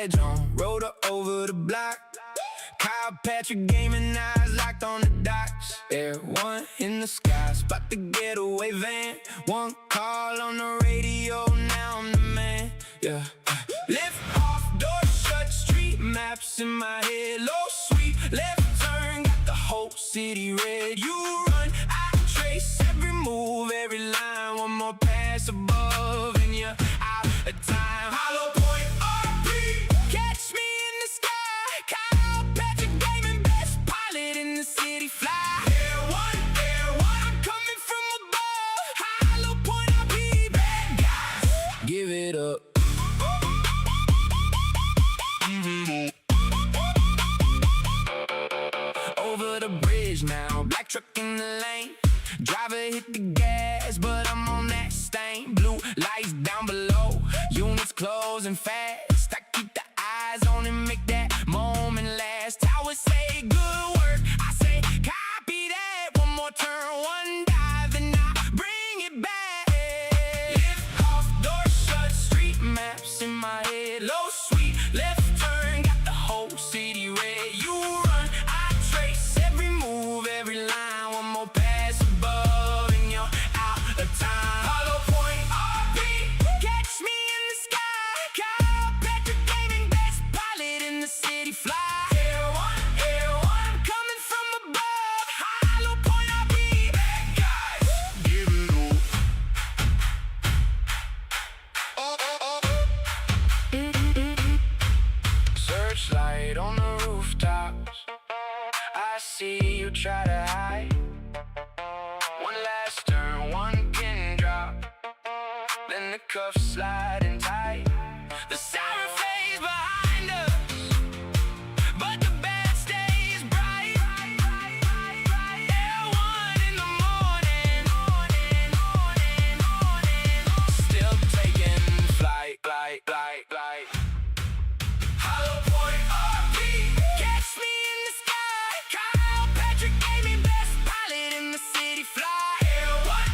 badge on, rode her over the block. KylePatrickGaming, eyes locked on the docks. Air one in the sky, spot the getaway van. One call on the radio, now I'm the man. Yeah. Lift off, door shut, street maps in my head. Low sweet, left turn, got the whole city red. You run, I trace every move, every line. One more pass above, and you're out of time. HOLLOWPOINT RP, catch me in the sky. KylePatrickGaming, best pilot in the city. Fly. Air one, I'm coming from above. HOLLOWPOINT RP, bad guys, give it up. Over the bridge now, black truck in the lane. Driver hit the gas, but I'm on that stain. Blue lights down below, units closing fast. I keep the eyes on and make that moment last. Towers say good work, I say copy that. One more turn, one dive, and I bring it back. Lift off, door shut, street maps in my head. Low sweet, left turn, got the whole city red. You run, I trace every move, every line. One more pass above, and you're out of time. HOLLOWPOINT RP, catch me in the sky. KylePatrickGaming, best pilot in the city. Fly. Air one, I'm coming from above. HOLLOWPOINT RP, bad guys, give it up. Searchlight on the rooftops, I see you try to hide. One last turn, one pin drop, then the cuffs sliding tight. The siren fades behind us, but the bed stays bright. Air one in the morning, still taking flight. HOLLOWPOINT RP, catch me in the sky. KylePatrickGaming, best pilot in the city. Fly. Air one,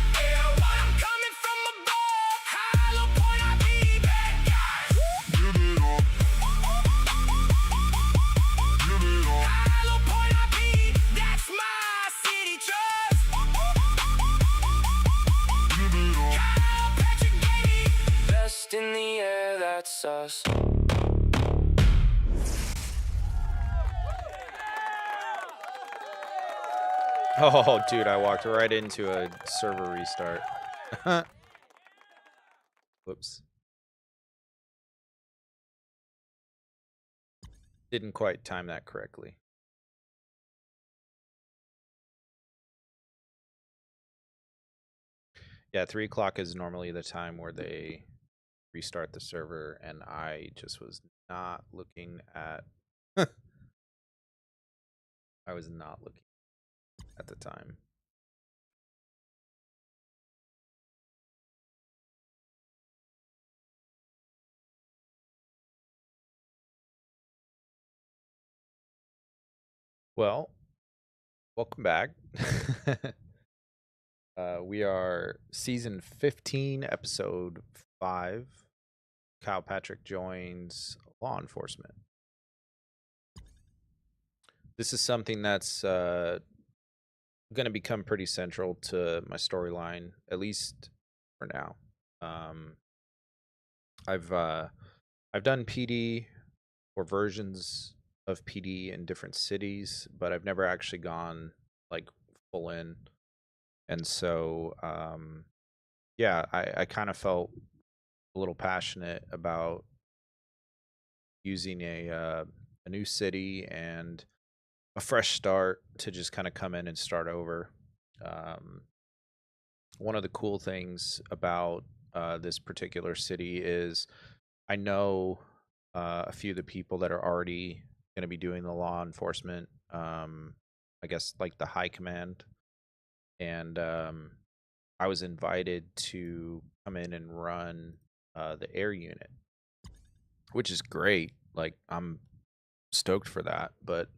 I'm coming from above. HOLLOWPOINT RP, bad guys, give it up. HOLLOWPOINT RP, that's my city trust. KylePatrickGaming, best in the air, that's us. Oh, dude, I walked right into a server restart. Whoops. Didn't quite time that correctly. Yeah, 3 o'clock is normally the time where they restart the server, and I just was not looking at... I was not looking at the time. Well, welcome back. We are season 15, episode 5. KylePatrick joins law enforcement. This is something that's going to become pretty central to my storyline, at least for now. I've done PD or versions of PD in different cities, but I've never actually gone like full in. And so yeah, I kind of felt a little passionate about using a new city and a fresh start to just kind of come in and start over. One of the cool things about this particular city is I know a few of the people that are already going to be doing the law enforcement, I guess like the high command. And I was invited to come in and run the air unit, which is great. Like, I'm stoked for that. But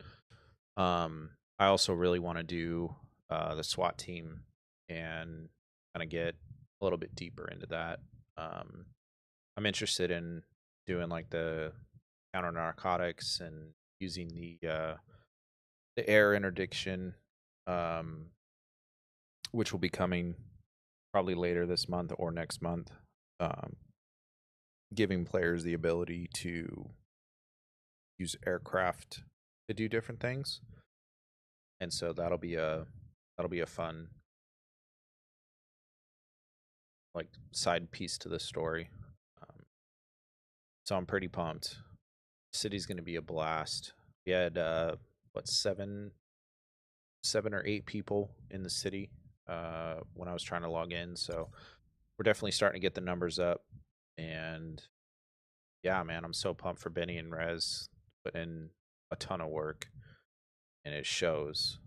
I also really want to do the SWAT team and kind of get a little bit deeper into that. I'm interested in doing like the counter narcotics and using the air interdiction, um, which will be coming probably later this month or next month, um, giving players the ability to use aircraft to do different things, and so that'll be a fun like side piece to the story. Um, so I'm pretty pumped. City's gonna be a blast. We had what seven or eight people in the city when I was trying to log in, so we're definitely starting to get the numbers up. And yeah, man, I'm so pumped for Benny and Rez. Put in a ton of work, and it shows.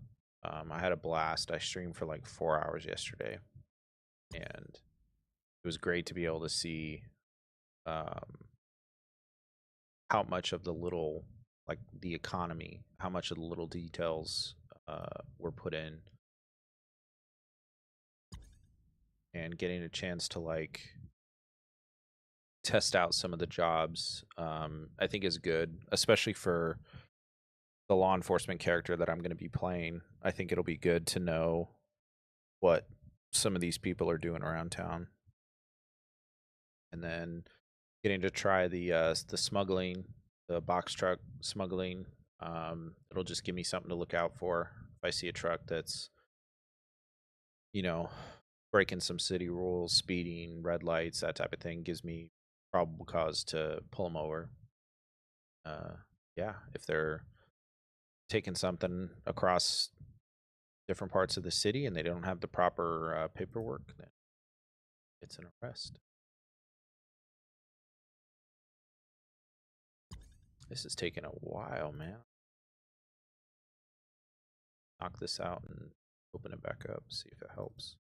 I had a blast. I streamed for like 4 hours yesterday, and it was great to be able to see um, how much of the little, like the economy, how much of the little details were put in, and getting a chance to like test out some of the jobs, I think is good, especially for the law enforcement character that I'm going to be playing. I think it'll be good to know what some of these people are doing around town, and then getting to try the smuggling, the box truck smuggling. It'll just give me something to look out for if I see a truck that's, you know, breaking some city rules, speeding, red lights, that type of thing. Gives me probable cause to pull them over. Uh, yeah, if they're taking something across different parts of the city and they don't have the proper paperwork, then it's an arrest. This is taking a while, man. Knock this out and open it back up, see if it helps.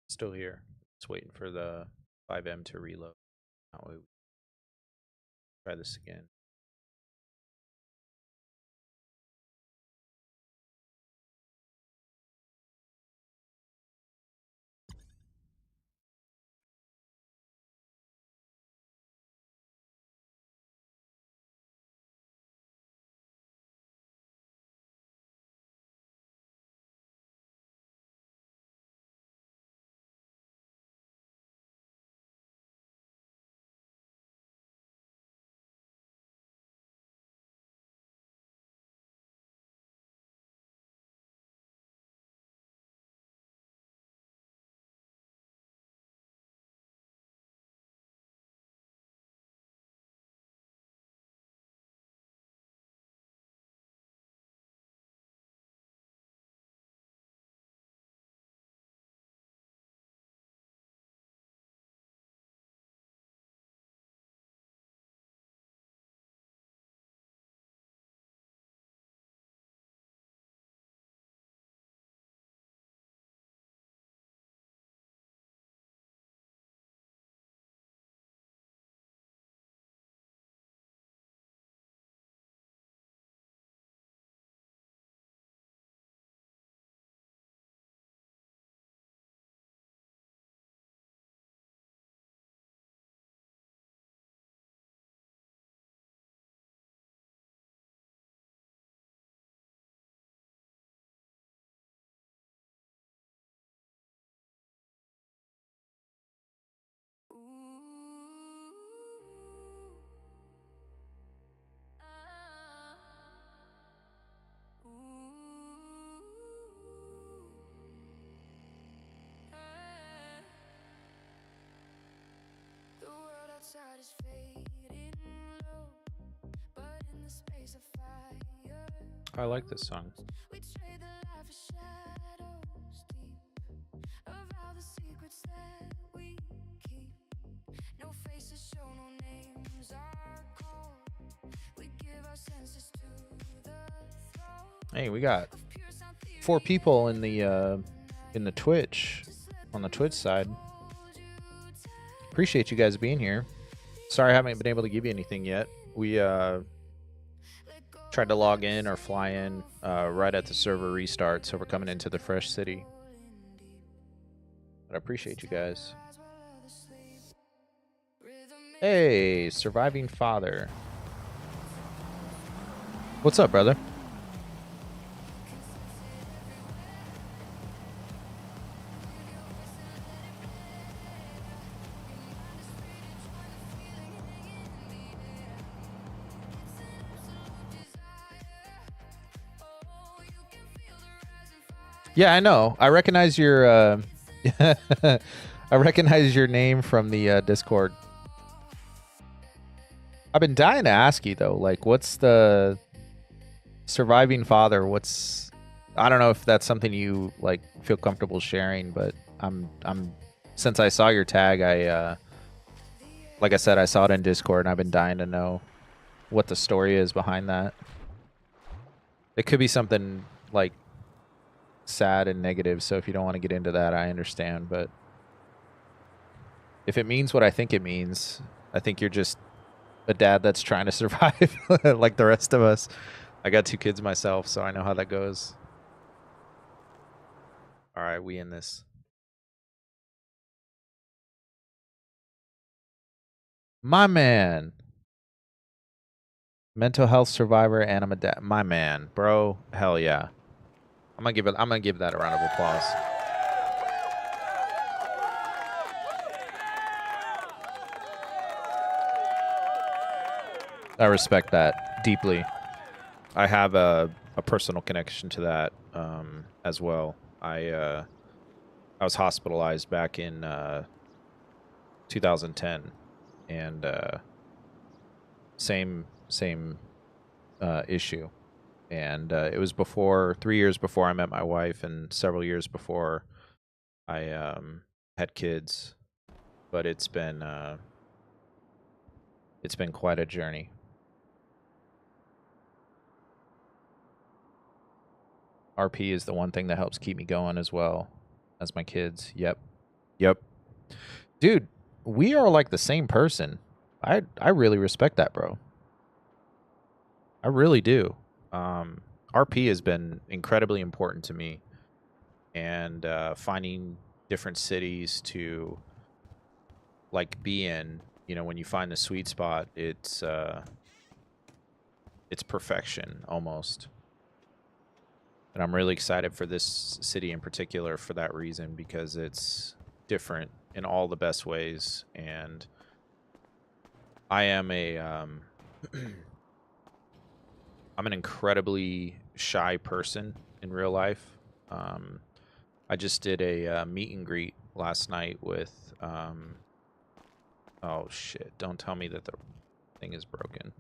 Still here. Just waiting for the FIVEM to reload. Now we try this again. I like this song. Hey, we got 4 people in the Twitch, on the Twitch side. Appreciate you guys being here. Sorry I haven't been able to give you anything yet. We tried to log in or fly in right at the server restart, so we're coming into the fresh city. But I appreciate you guys. Hey, surviving father. What's up, brother? Yeah, I know. I recognize your I recognize your name from the Discord. I've been dying to ask you though, like, what's the surviving father? What's, I don't know if that's something you like feel comfortable sharing, but I'm since I saw your tag, I like I said, I saw it in Discord, and I've been dying to know what the story is behind that. It could be something like sad and negative, so if you don't want to get into that, I understand, but if it means what I think it means, I think you're just a dad that's trying to survive like the rest of us. I got 2 kids myself, so I know how that goes. All right, we in this. My man. Mental health survivor and I'm a dad. My man, bro. Hell yeah. I'm gonna give that a round of applause. I respect that deeply. I have a personal connection to that as well. I was hospitalized back in 2010, and same issue. And it was 3 years before I met my wife, and several years before I had kids. But it's been quite a journey. RP is the one thing that helps keep me going as well as my kids. Yep. Dude, we are like the same person. I really respect that, bro. I really do. RP has been incredibly important to me, and finding different cities to like be in, you know, when you find the sweet spot, it's perfection almost. And I'm really excited for this city in particular for that reason, because it's different in all the best ways. And I am I'm an incredibly shy person in real life. I just did a meet and greet last night with oh shit, don't tell me that the thing is broken.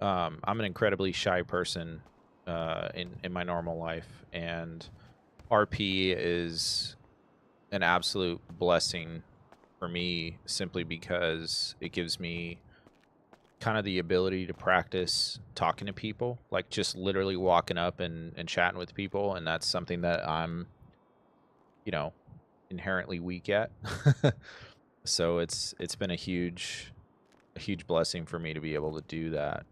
I'm an incredibly shy person in my normal life, and RP is an absolute blessing for me, simply because it gives me kind of the ability to practice talking to people, like just literally walking up and chatting with people. And that's something that I'm, you know, inherently weak at. So it's been a huge blessing for me to be able to do that.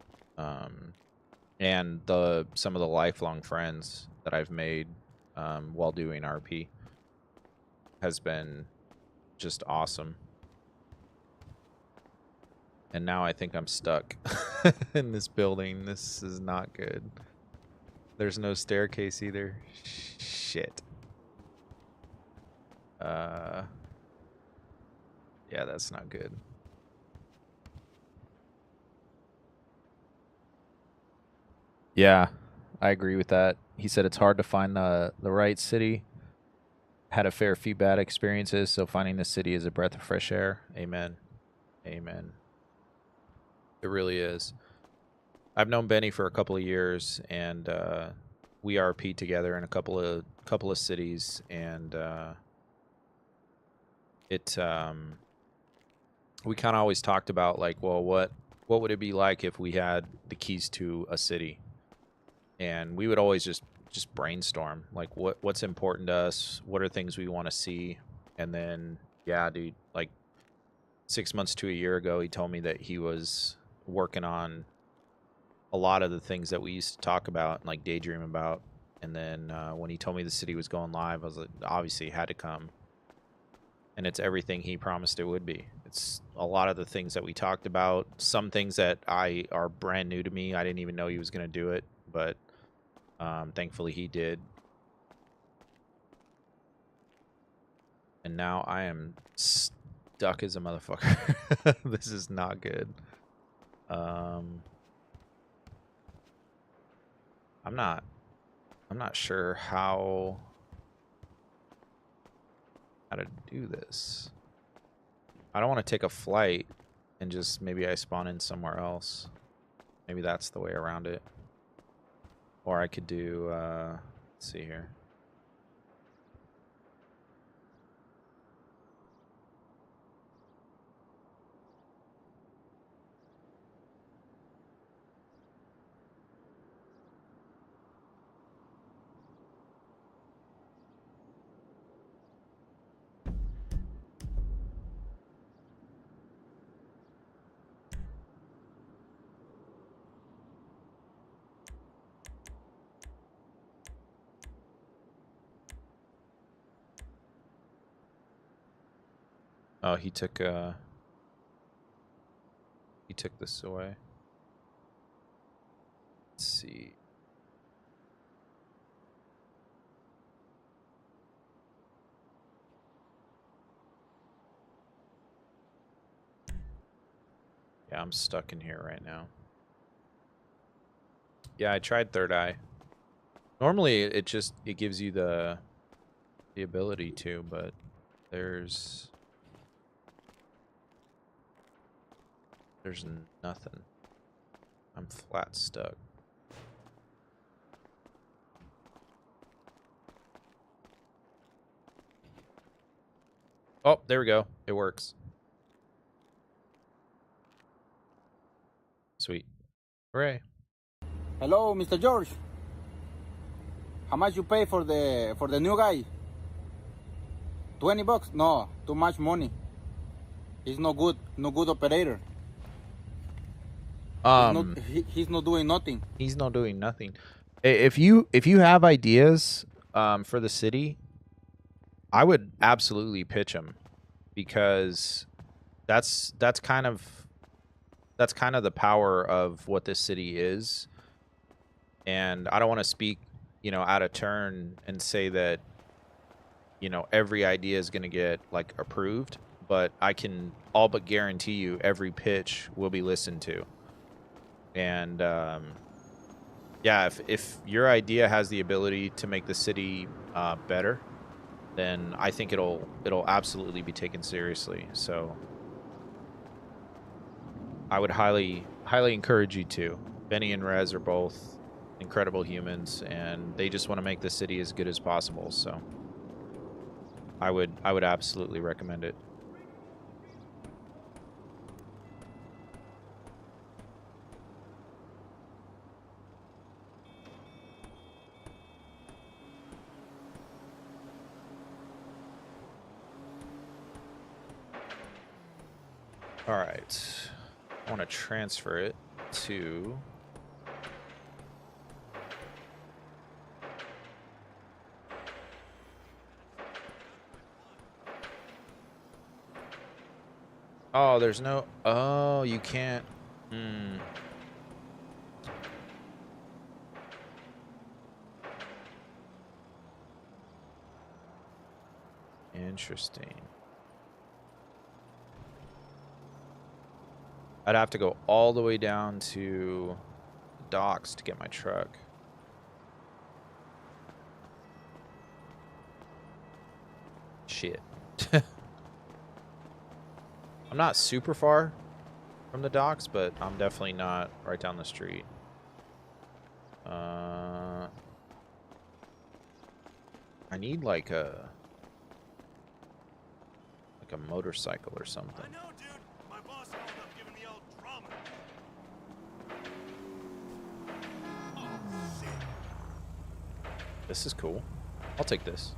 And some of the lifelong friends that I've made while doing RP has been just awesome. And now I think I'm stuck in this building. This is not good. There's no staircase either. Shit. Yeah, that's not good. Yeah, I agree with that. He said it's hard to find the right city. had a fair few bad experiences, so finding the city is a breath of fresh air. Amen. Amen. It really is. I've known Benny for a couple of years, and we RP together in a couple of cities, and we kind of always talked about, like, well, what would it be like if we had the keys to a city? And we would always just brainstorm, like, what's important to us, what are things we want to see. And then, yeah, dude, like 6 months to a year ago, he told me that he was working on a lot of the things that we used to talk about and like daydream about. And then when he told me the city was going live, I was like, obviously it had to come. And it's everything he promised it would be. It's a lot of the things that we talked about. Some things that are brand new to me. I didn't even know he was going to do it, but thankfully he did. And now I am stuck as a motherfucker. This is not good. I'm not sure how to do this. I don't want to take a flight and just maybe I spawn in somewhere else. Maybe that's the way around it. Or I could do, let's see here. Oh, he took this away. Let's see. Yeah, I'm stuck in here right now. Yeah, I tried Third Eye. Normally it gives you the ability to, but there's nothing. I'm flat stuck. Oh, there we go. It works. Sweet. Hooray. Hello, Mr. George. How much you pay for the new guy? $20? No, too much money. He's no good operator. He's not doing nothing. He's not doing nothing. If you have ideas for the city, I would absolutely pitch them, because that's kind of the power of what this city is. And I don't want to speak, out of turn and say that, every idea is going to get like approved, but I can all but guarantee you every pitch will be listened to. And yeah, if your idea has the ability to make the city better, then I think it'll absolutely be taken seriously. So I would highly encourage you to. Benny and Rez are both incredible humans, and they just want to make the city as good as possible. So I would absolutely recommend it. All right, I want to transfer it to oh, there's no, oh, you can't. Interesting. I'd have to go all the way down to the docks to get my truck. Shit. I'm not super far from the docks, but I'm definitely not right down the street. I need like a motorcycle or something. I know, dude. My boss ended up giving the old drama. Oh, shit. This is cool. I'll take this.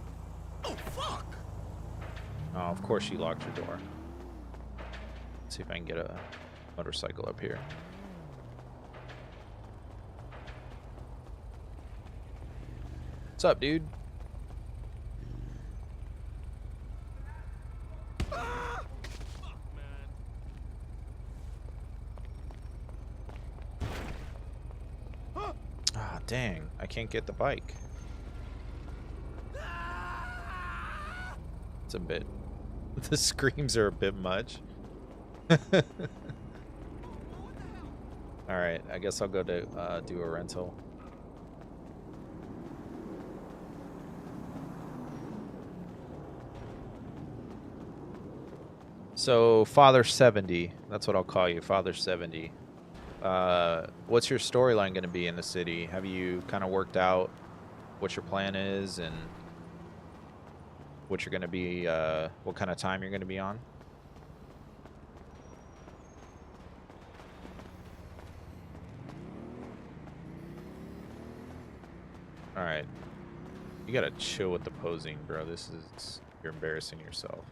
Oh, fuck. Oh, of course you locked your door. Let's see if I can get a motorcycle up here. What's up, dude? Fuck, man. Ah, dang. I can't get the bike. It's a bit... The screams are a bit much. Alright, I guess I'll go to do a rental. So, Father 70. That's what I'll call you, Father 70. What's your storyline going to be in the city? Have you kind of worked out what your plan is and what you're going to be, what kind of time you're going to be on? All right. You got to chill with the posing, bro. This is, you're embarrassing yourself.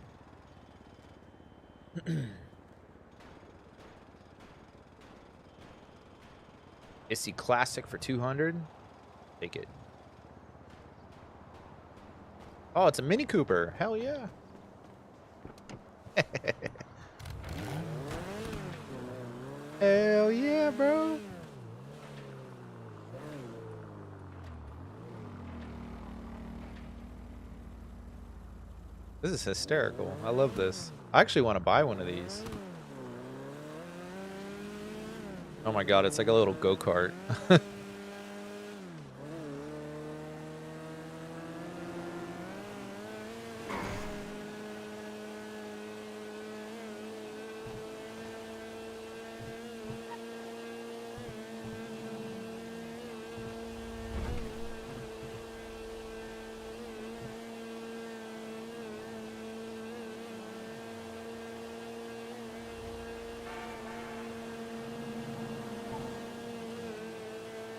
Is he classic for 200? Take it. Oh, it's a Mini Cooper. Hell yeah. Hell yeah, bro. This is hysterical. I love this. I actually want to buy one of these. Oh my god, it's like a little go-kart.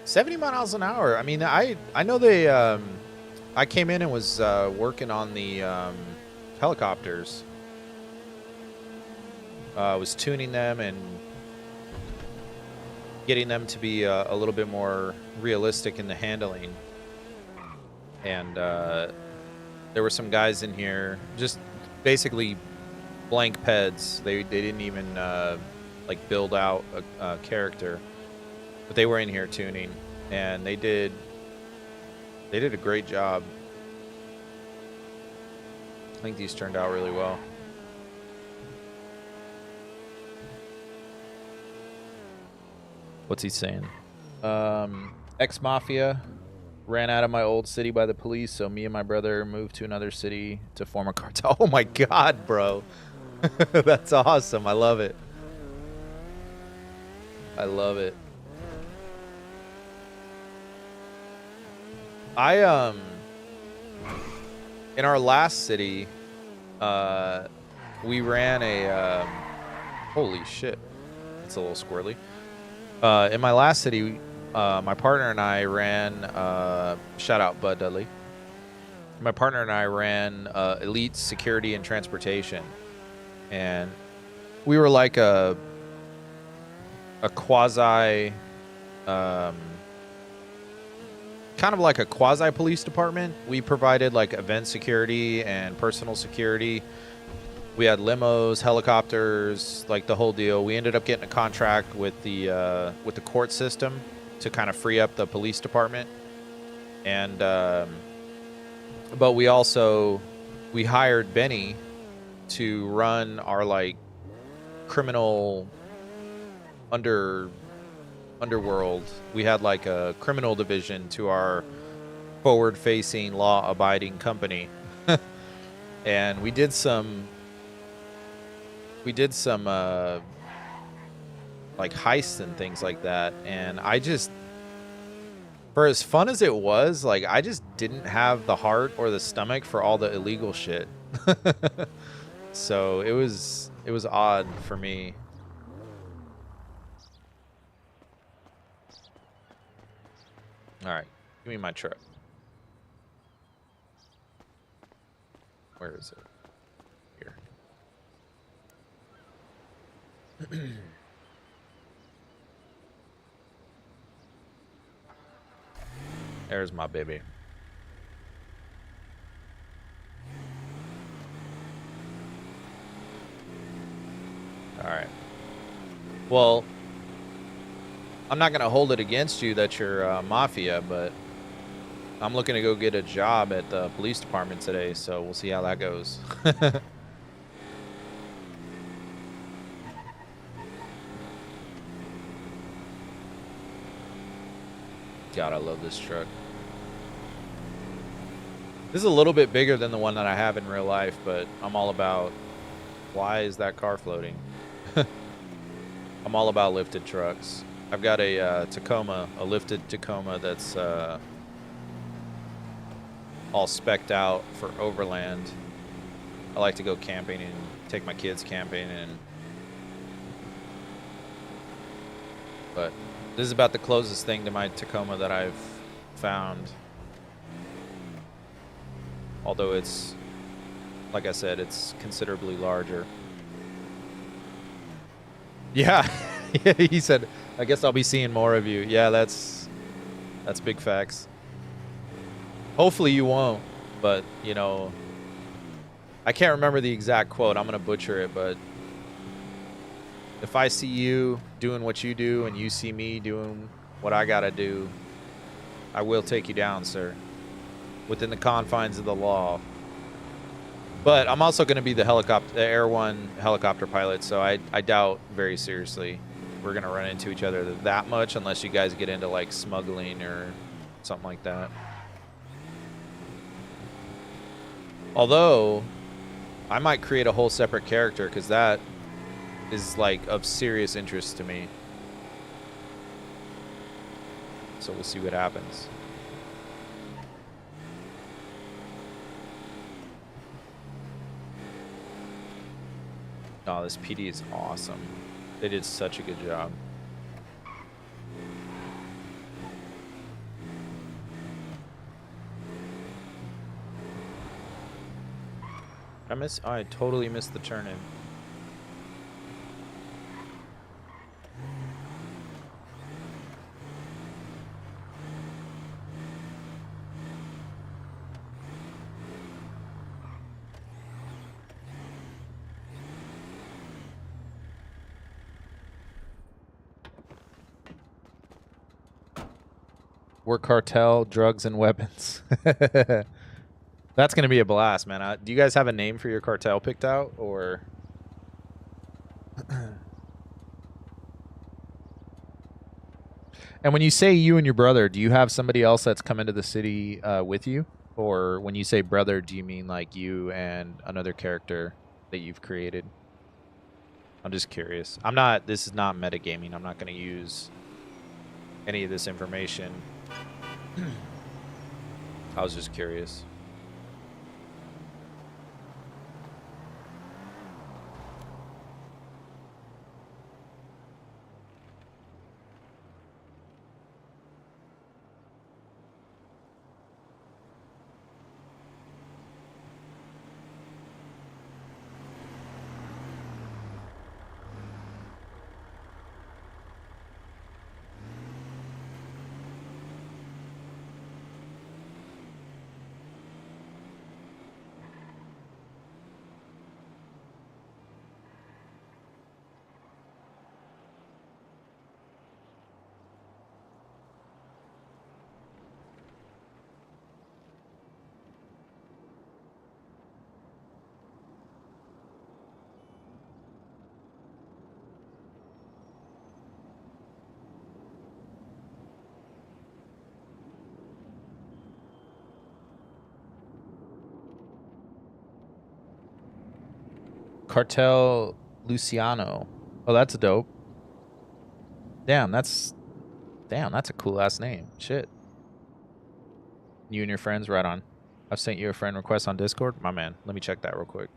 $70 miles an hour. I mean, I know they. I came in and was working on the helicopters. Was tuning them and getting them to be a little bit more realistic in the handling. And there were some guys in here, just basically blank peds. They didn't even like build out a character. But they were in here tuning, and they did a great job. I think these turned out really well. What's he saying? Ex-mafia, ran out of my old city by the police, so me and my brother moved to another city to form a cartel. Oh my god, bro. That's awesome. I love it. I love it. In our last city, we ran a, holy shit, it's a little squirrely. In my last city, my partner and I ran, shout out Bud Dudley. My partner and I ran Elite Security and Transportation, and we were like a quasi, kind of like a quasi police department. We provided like event security and personal security. We had limos, helicopters, like the whole deal. We ended up getting a contract with the court system to kind of free up the police department. And but we hired Benny to run our like criminal underworld. We had like a criminal division to our forward-facing, law-abiding company. and we did some like heists and things like that, and I just, for as fun as it was, like I just didn't have the heart or the stomach for all the illegal shit. So it was odd for me. All right, give me my truck. Where is it? Here. There's my baby. All right. Well, I'm not going to hold it against you that you're mafia, but I'm looking to go get a job at the police department today, so we'll see how that goes. God, I love this truck. This is a little bit bigger than the one that I have in real life, but I'm all about, why is that car floating? I'm all about lifted trucks. I've got a Tacoma, a lifted Tacoma that's all specced out for overland. I like to go camping and take my kids camping, but this is about the closest thing to my Tacoma that I've found. Although it's, like I said, it's considerably larger. Yeah, he said, I guess I'll be seeing more of you. Yeah, that's big facts. Hopefully you won't, but, you know, I can't remember the exact quote. I'm going to butcher it, but if I see you doing what you do and you see me doing what I got to do, I will take you down, sir, within the confines of the law. But I'm also going to be the Air One helicopter pilot, so I doubt very seriously we're going to run into each other that much unless you guys get into, like, smuggling or something like that. Although, I might create a whole separate character because that is, like, of serious interest to me. So we'll see what happens. Oh, this PD is awesome. They did such a good job. I totally missed the turn-in. Work cartel, drugs, and weapons. That's going to be a blast, man. Do you guys have a name for your cartel picked out, or? And when you say you and your brother, do you have somebody else that's come into the city with you? Or when you say brother, do you mean like you and another character that you've created? I'm just curious. This is not metagaming. I'm not going to use any of this information. I was just curious. Cartel Luciano. Oh, that's dope. Damn, that's a cool ass name. Shit. You and your friends, right on. I've sent you a friend request on Discord. My man, let me check that real quick.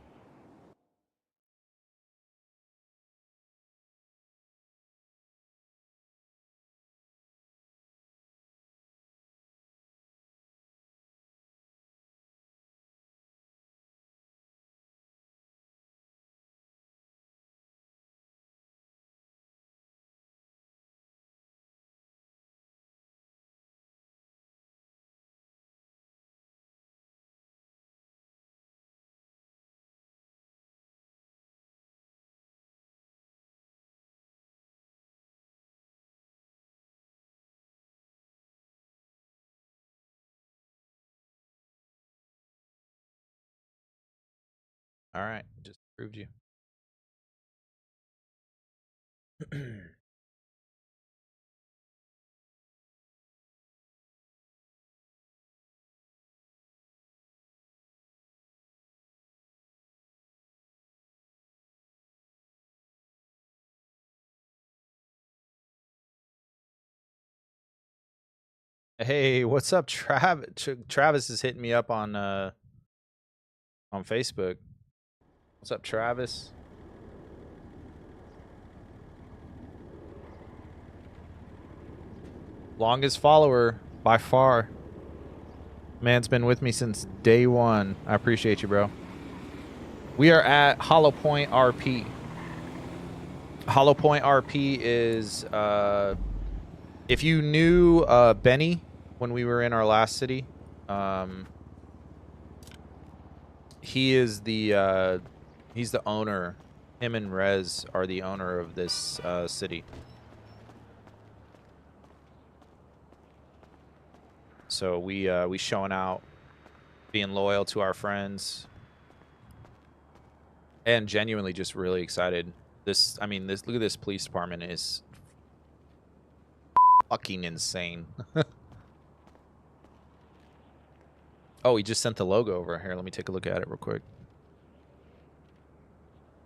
All right, just approved you. Hey, what's up, Travis? Travis is hitting me up on Facebook. What's up, Travis? Longest follower by far. Man's been with me since day one. I appreciate you, bro. We are at HOLLOWPOINT RP. HOLLOWPOINT RP is if you knew Benny when we were in our last city, he is the he's the owner. Him and Rez are the owner of this city. So we showing out, being loyal to our friends, and genuinely just really excited. This, I mean, this, look at this police department is fucking insane. Oh, he just sent the logo over here. Let me take a look at it real quick.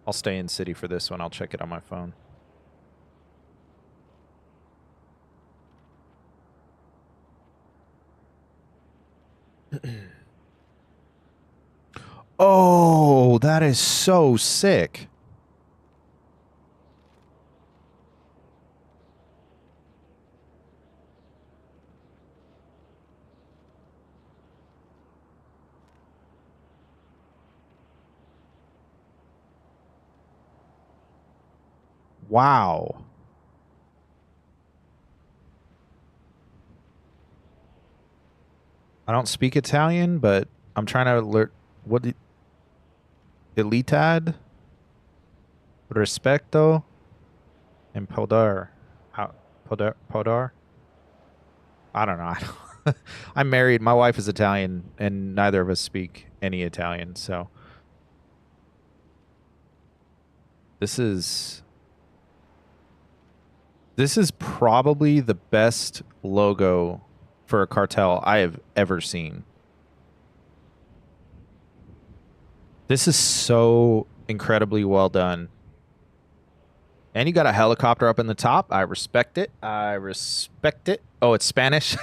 I'll stay in city for this one. I'll check it on my phone. Oh, that is so sick. Wow. I don't speak Italian, but I'm trying to learn what Elitad, Rispetto, and Podar. Podar? I don't know. I'm married. My wife is Italian, and neither of us speak any Italian, so this is probably the best logo for a cartel I have ever seen. This is so incredibly well done. And you got a helicopter up in the top. I respect it. I respect it. Oh, it's Spanish?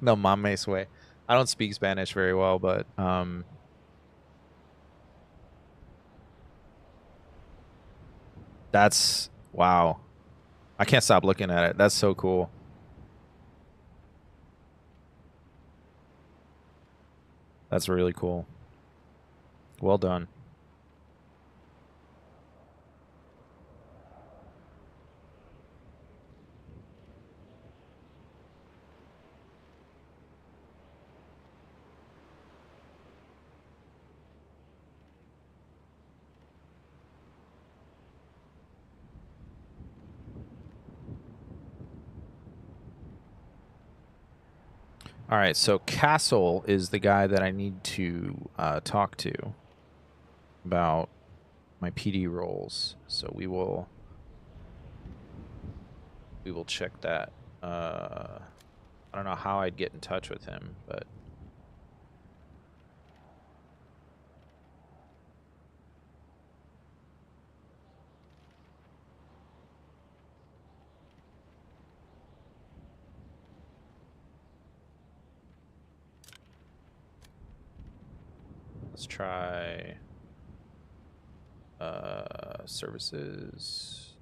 No mames way. I don't speak Spanish very well, but that's wow. I can't stop looking at it. That's so cool. That's really cool. Well done. All right, so Castle is the guy that I need to talk to about my PD roles. So we will check that. I don't know how I'd get in touch with him, but Let's try services.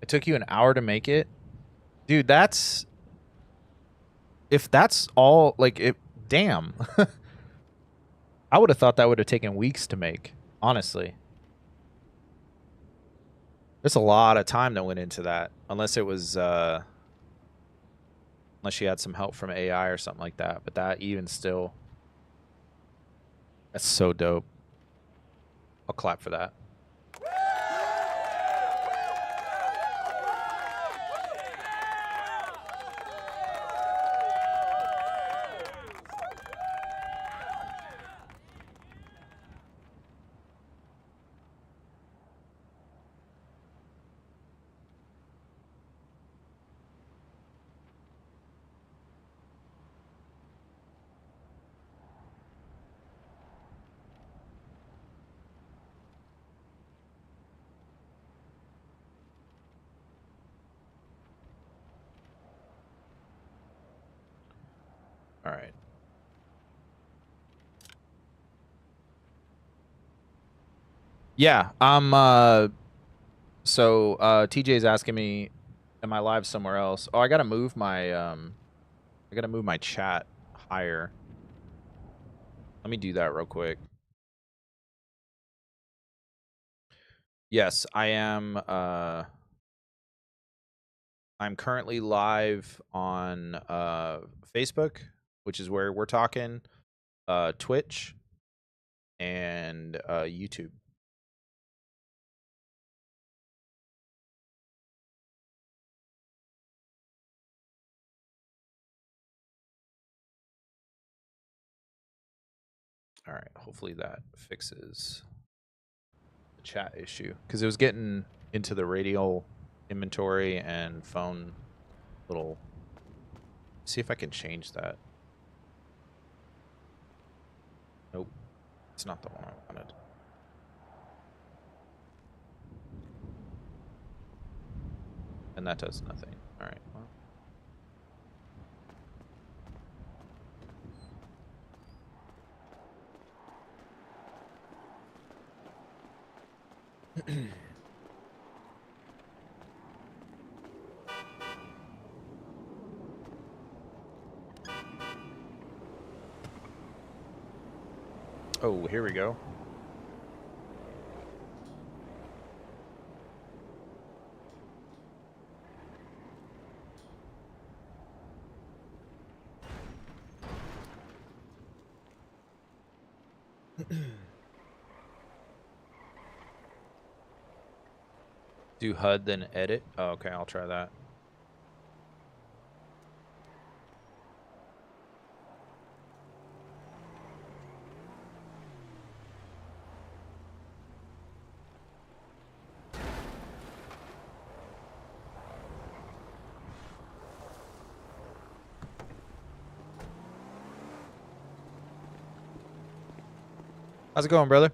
It took you an hour to make it? Dude, that's... If that's all... Like, it... Damn. I would have thought that would have taken weeks to make. Honestly. There's a lot of time that went into that. Unless it was... Unless you had some help from AI or something like that. But that even still... That's so dope. I'll clap for that. All right. Yeah, so TJ's asking me, am I live somewhere else? Oh, I gotta move my chat higher. Let me do that real quick. Yes, I am I'm currently live on Facebook, which is where we're talking, Twitch, and YouTube. All right, hopefully that fixes the chat issue, because it was getting into the radial inventory and phone little... See if I can change that. Nope, it's not the one I wanted. And that does nothing. All right, well. Oh, here we go. Do HUD then edit? Oh, okay, I'll try that. How's it going, brother?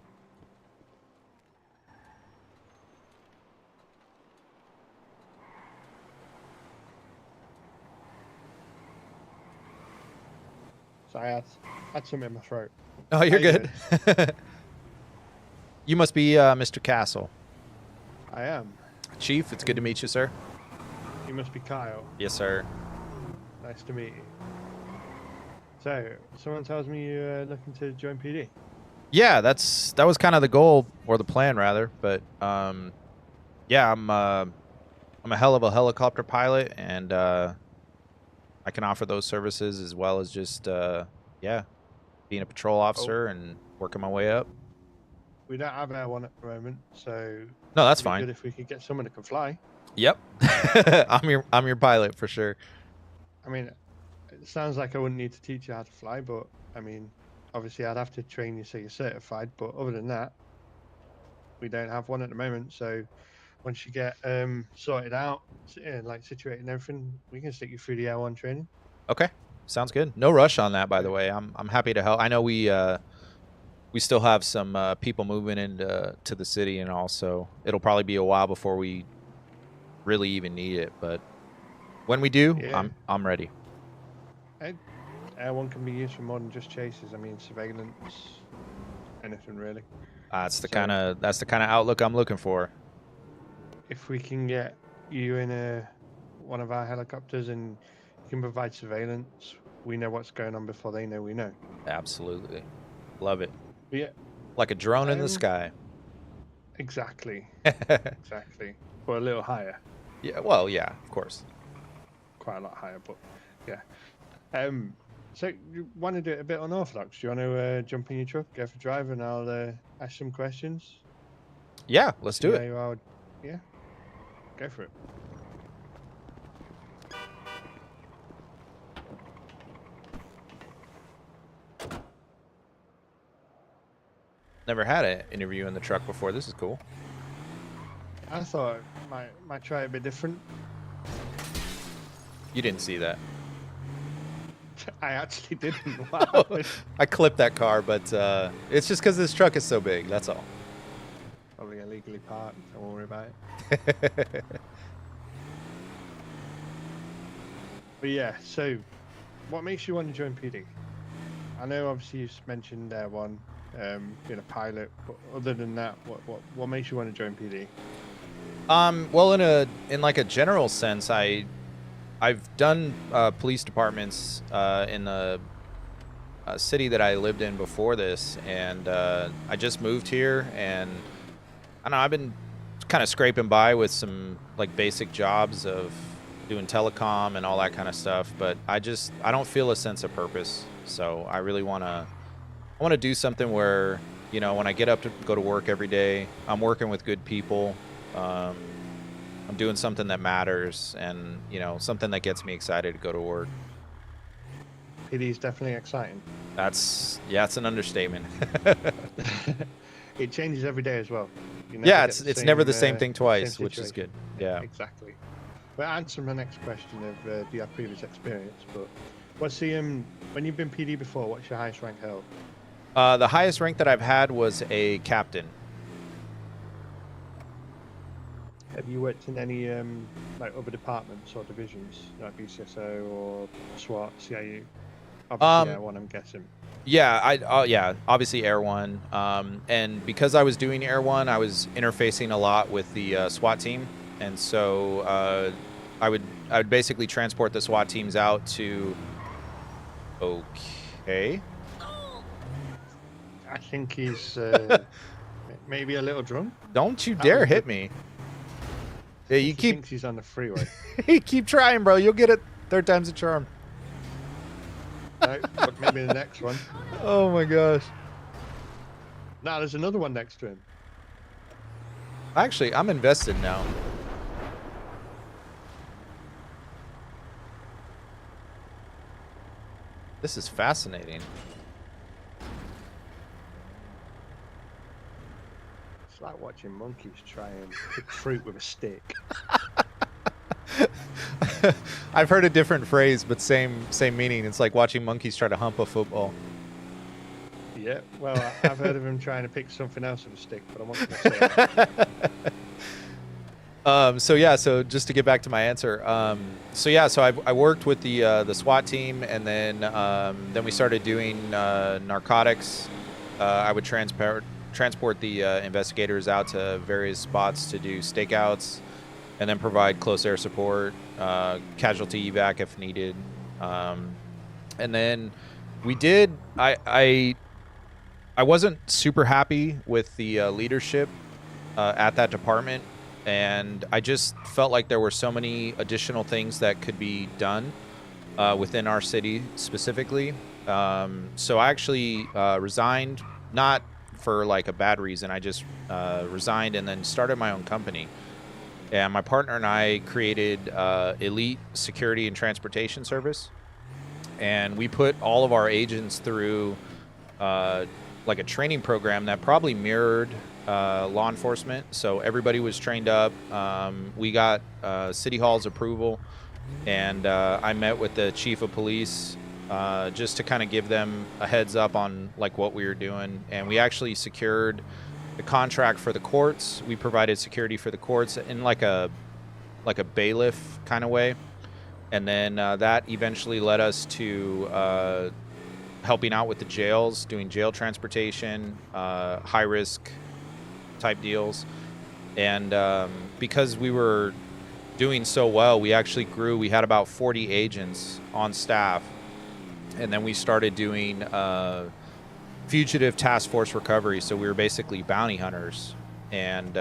Sorry, I had something in my throat. Oh, you're How you good. You must be Mr. Castle. I am. Chief, it's good to meet you, sir. You must be Kyle. Yes, sir. Nice to meet you. So, someone tells me you're looking to join PD. Yeah, that was kind of the goal, or the plan rather. But yeah, I'm a hell of a helicopter pilot, and I can offer those services as well as just yeah, being a patrol officer and working my way up. We don't have Air One at the moment, so No, that's it'd be fine. good if we could get someone that can fly. Yep, I'm your pilot for sure. I mean, it sounds like I wouldn't need to teach you how to fly, but I mean, obviously I'd have to train you so you're certified. But other than that, we don't have one at the moment. So once you get sorted out, like situated and everything, we can stick you through the Air One training. Okay, sounds good. No rush on that, by the way. I'm happy to help. I know we still have some people moving into the city, and also it'll probably be a while before we really even need it. But when we do, Yeah. I'm ready. Air 1 can be used for more than just chases. I mean, surveillance, anything really. That's the So- kind of outlook I'm looking for. If we can get you in one of our helicopters and you can provide surveillance, we know what's going on before they know we know. Absolutely, love it. But yeah, Like a drone in the Um, sky. exactly, exactly. But a little higher, Yeah. Well, yeah, of course. quite a lot higher. But yeah. So you want to do it a bit unorthodox? Do you want to jump in your truck, go for a drive, and I'll ask some questions? Yeah, let's do See it. how you are. Yeah, go for it. Never had an interview in the truck before. This is cool. I thought might try it a bit different. You didn't see that. I actually didn't. Wow. I clipped that car, but it's just because this truck is so big. That's all. Probably illegally parked. Don't worry about it. But yeah, so what makes you want to join PD? I know obviously you mentioned Air 1, being a pilot, but other than that, what makes you want to join PD? Well, in like a general sense, I've done police departments in the city that I lived in before this, and I just moved here, and I don't know, I've been kind of scraping by with some like basic jobs of doing telecom and all that kind of stuff, but I don't feel a sense of purpose. So I really want to do something where, you know, when I get up to go to work every day, I'm working with good people. I'm doing something that matters, and, you know, something that gets me excited to go to work. PD is definitely exciting. It's an understatement. It changes every day as well. You never Yeah, get the it's never the same same, thing twice, same which is good. situation. Yeah. Exactly. But answer my next question of do you have previous experience? But what's the when you've been PD before? What's your highest rank held? The highest rank that I've had was a captain. Have you worked in any like other departments or divisions, like BCSO or SWAT, CIU? Obviously, Air 1, I'm guessing. Yeah, yeah, obviously Air 1. And because I was doing Air 1, I was interfacing a lot with the SWAT team, and so I would basically transport the SWAT teams out to. Okay. I think he's maybe a little drunk. Don't you dare hit me. Yeah, you He keep thinks he's on the freeway. you keep trying, bro. You'll get it. Third time's a charm. No, but maybe the next one. Oh my gosh. Nah, there's another one next to him. Actually, I'm invested now. This is fascinating. It's like watching monkeys try and pick fruit with a stick. I've heard a different phrase, but same meaning. It's like watching monkeys try to hump a football. Yeah, well, I've heard of him trying to pick something else with a stick, but I'm not going to say that. So just to get back to my answer, so I worked with the SWAT team, and then we started doing narcotics. I would transport the investigators out to various spots to do stakeouts, and then provide close air support, casualty evac if needed, and then we did. I wasn't super happy with the leadership at that department. And I just felt like there were so many additional things that could be done within our city specifically. So I actually resigned, not for like a bad reason. I just resigned and then started my own company. And my partner and I created Elite Security and Transportation Service. And we put all of our agents through like a training program that probably mirrored law enforcement. So everybody was trained up. We got City Hall's approval, and I met with the chief of police just to kind of give them a heads up on like what we were doing. And we actually secured the contract for the courts. We provided security for the courts in like a like a bailiff kind of way. And then that eventually led us to helping out with the jails, doing jail transportation, high risk type deals. And because we were doing so well, we actually grew. We had about 40 agents on staff. And then we started doing fugitive task force recovery. So we were basically bounty hunters. And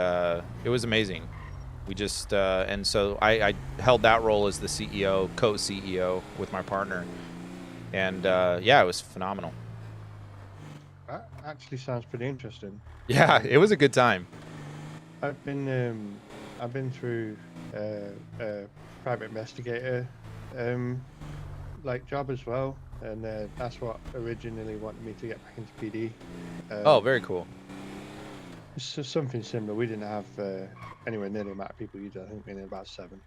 it was amazing. We just, and so I held that role as the CEO, co-CEO with my partner. And yeah, it was phenomenal. That actually sounds pretty interesting. Yeah, it was a good time. I've been through a private investigator like job as well, and that's what originally wanted me to get back into PD. Oh, very cool. It's just something similar. We didn't have anywhere near the amount of people you did. I think we had about 7.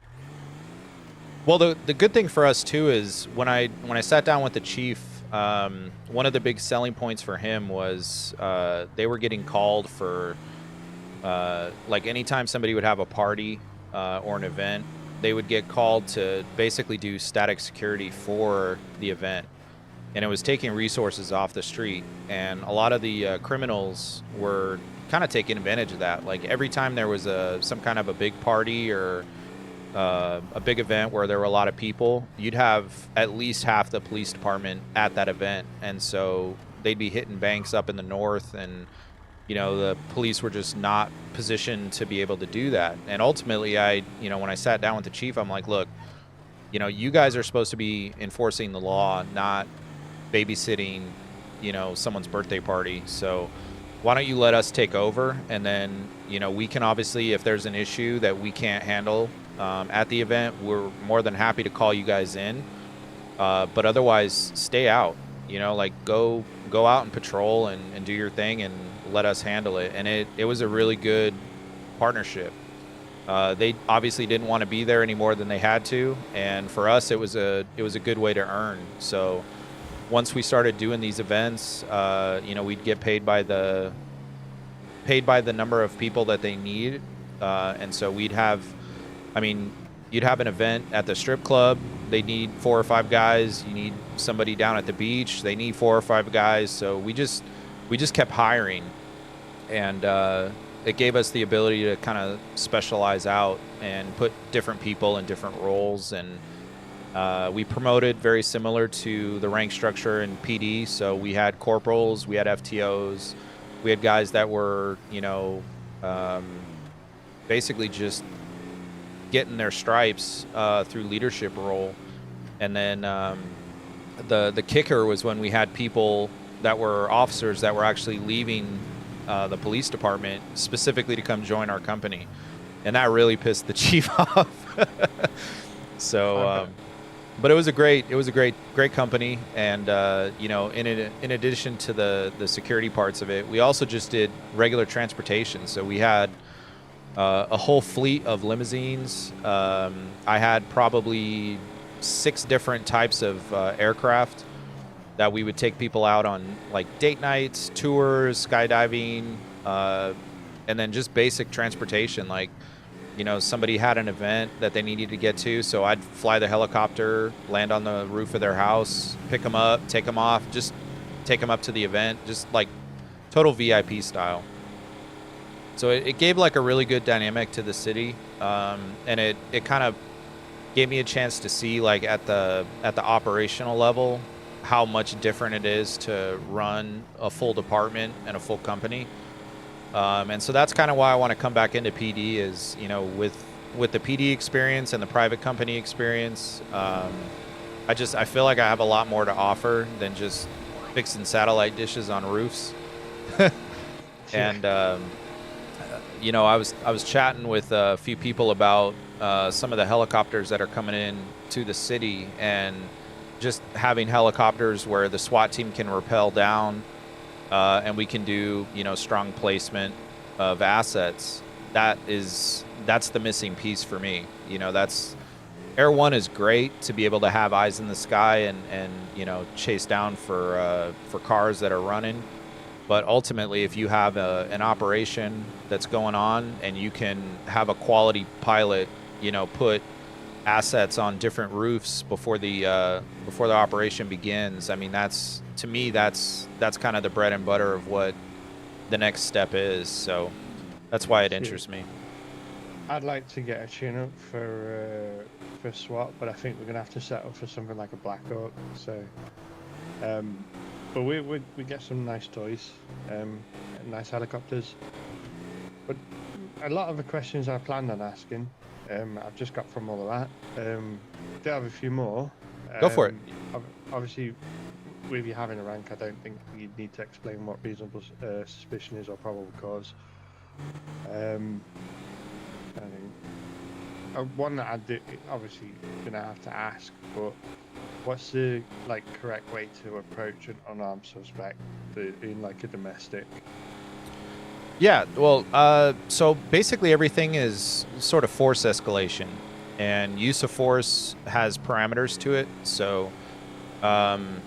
Well, the good thing for us too is when I sat down with the chief, one of the big selling points for him was they were getting called for like anytime somebody would have a party or an event, they would get called to basically do static security for the event. And it was taking resources off the street. And a lot of the criminals were kind of taking advantage of that. Like every time there was some kind of a big party or a big event where there were a lot of people, you'd have at least half the police department at that event. And so they'd be hitting banks up in the north, and you know, the police were just not positioned to be able to do that. And ultimately, when I sat down with the chief, I'm like, look, you know, you guys are supposed to be enforcing the law, not babysitting, you know, someone's birthday party. So why don't you let us take over? And then, you know, we can obviously, if there's an issue that we can't handle at the event, we're more than happy to call you guys in. But otherwise, stay out, you know, like go out and patrol and do your thing and let us handle it. And it was a really good partnership. They obviously didn't want to be there any more than they had to, and for us it was a good way to earn. So once we started doing these events, you know, we'd get paid by the number of people that they need, and so we'd have, I mean, you'd have an event at the strip club, they need 4 or 5 guys. You need somebody down at the beach, they need 4 or 5 guys. So we just kept hiring, and it gave us the ability to kind of specialize out and put different people in different roles. And we promoted very similar to the rank structure in PD. So we had corporals, we had FTOs, we had guys that were, you know, basically just getting their stripes through leadership role. And then the kicker was when we had people that were officers that were actually leaving the police department specifically to come join our company, and that really pissed the chief off. So but it was a great company. And you know, in addition to the security parts of it, we also just did regular transportation. So we had a whole fleet of limousines. I had probably 6 different types of aircraft that we would take people out on, like date nights, tours, skydiving, and then just basic transportation. Like, you know, somebody had an event that they needed to get to, so I'd fly the helicopter, land on the roof of their house, pick them up, take them off, just take them up to the event, just like total VIP style. So it gave like a really good dynamic to the city, and it kind of gave me a chance to see, like at the operational level, how much different it is to run a full department and a full company. And so that's kind of why I want to come back into PD, is, you know, with the PD experience and the private company experience, I feel like I have a lot more to offer than just fixing satellite dishes on roofs. And you know, I was chatting with a few people about some of the helicopters that are coming in to the city, and just having helicopters where the SWAT team can rappel down, and we can do, you know, strong placement of assets. That's the missing piece for me. You know, that's Air One is great to be able to have eyes in the sky and you know, chase down for cars that are running. But ultimately, if you have an operation that's going on and you can have a quality pilot, you know, put assets on different roofs before the operation begins. I mean, that's, to me, that's kind of the bread and butter of what the next step is. So that's why it interests me. I'd like to get a chin up for SWAT, but I think we're gonna have to settle for something like a Black Hawk. So, but we get some nice toys, nice helicopters. But a lot of the questions I planned on asking, I've just got from all of that. Do have a few more. Go for it. Obviously, with you having a rank, I don't think you need to explain what reasonable suspicion is or probable cause. I think one that I do, obviously gonna have to ask, but what's the correct way to approach an unarmed suspect in like a domestic? Yeah, well, so basically everything is sort of force escalation, and use of force has parameters to it. So, and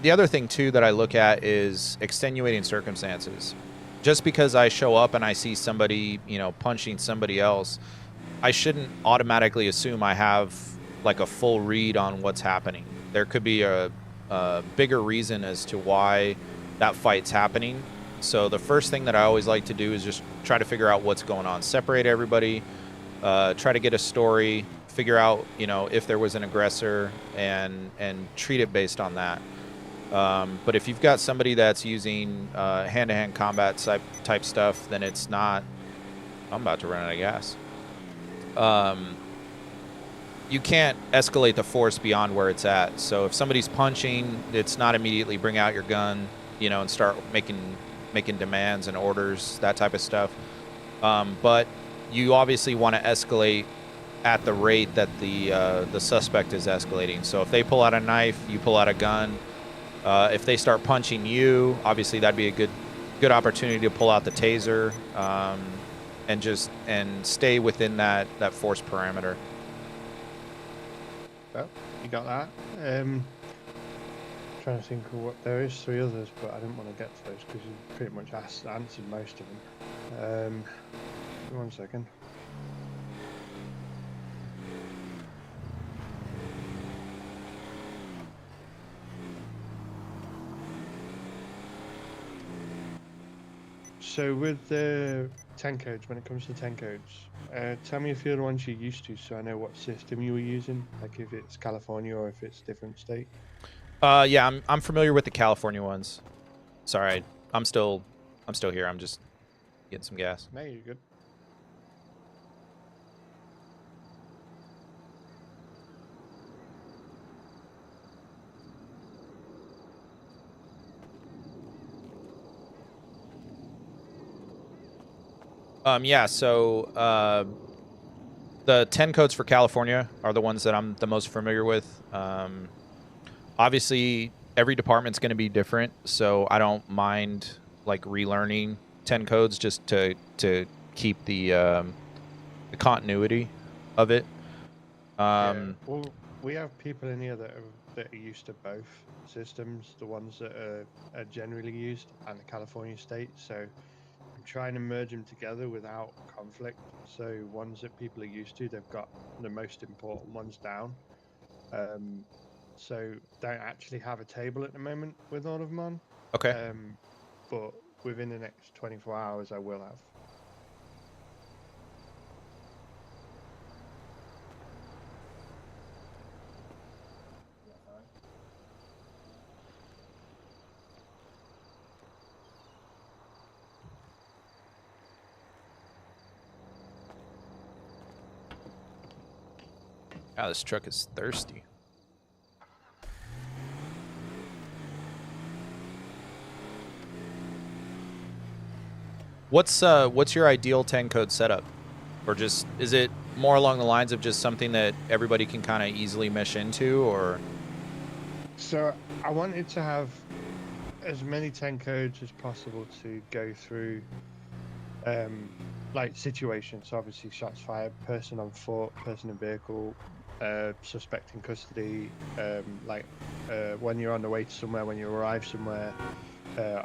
the other thing too that I look at is extenuating circumstances. Just because I show up and I see somebody, you know, punching somebody else, I shouldn't automatically assume I have like a full read on what's happening. There could be a bigger reason as to why that fight's happening. So the first thing that I always like to do is just try to figure out what's going on, separate everybody, try to get a story, figure out, you know, if there was an aggressor, and treat it based on that. But if you've got somebody that's using hand-to-hand combat type stuff, then it's not. I'm about to run out of gas. You can't escalate the force beyond where it's at. So if somebody's punching, it's not immediately bring out your gun, you know, and start making demands and orders, that type of stuff. But you obviously want to escalate at the rate that the suspect is escalating. So if they pull out a knife, you pull out a gun. If they start punching you, obviously that'd be a good opportunity to pull out the taser, and stay within that force parameter. Well, you got that. Trying to think of what there is 3 others, but I didn't want to get to those because you pretty much answered most of them. 1 second. So with the 10 codes, when it comes to 10 codes, tell me if you're the ones you're used to, so I know what system you were using, like if it's California or if it's different state. Yeah, I'm familiar with the California ones. Sorry, I'm still here. I'm just getting some gas. No, you're good. Yeah, so the 10 codes for California are the ones that I'm the most familiar with. Obviously, every department's going to be different, so I don't mind like relearning 10 codes just to keep the continuity of it. Yeah. Well, we have people in here that are used to both systems, the ones that are generally used and the California state. So I'm trying to merge them together without conflict. So ones that people are used to, they've got the most important ones down. So don't actually have a table at the moment with all of them on. Okay. But within the next 24 hours, I will have. Wow, this truck is thirsty. What's your ideal 10 code setup? Or just, is it more along the lines of just something that everybody can kind of easily mesh into, or? So I wanted to have as many 10 codes as possible to go through like situations. So obviously shots fired, person on foot, person in vehicle, suspect in custody, when you're on the way to somewhere, when you arrive somewhere,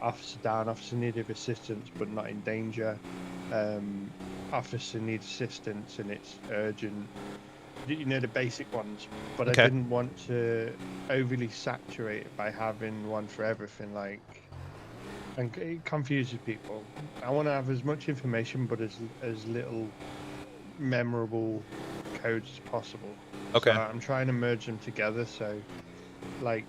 officer down, officer needed assistance but not in danger, officer needs assistance and it's urgent, you know, the basic ones. But Okay. I didn't want to overly saturate it by having one for everything, like, and it confuses people. I want to have as much information but as little memorable codes as possible. Okay. So I'm trying to merge them together. So, like,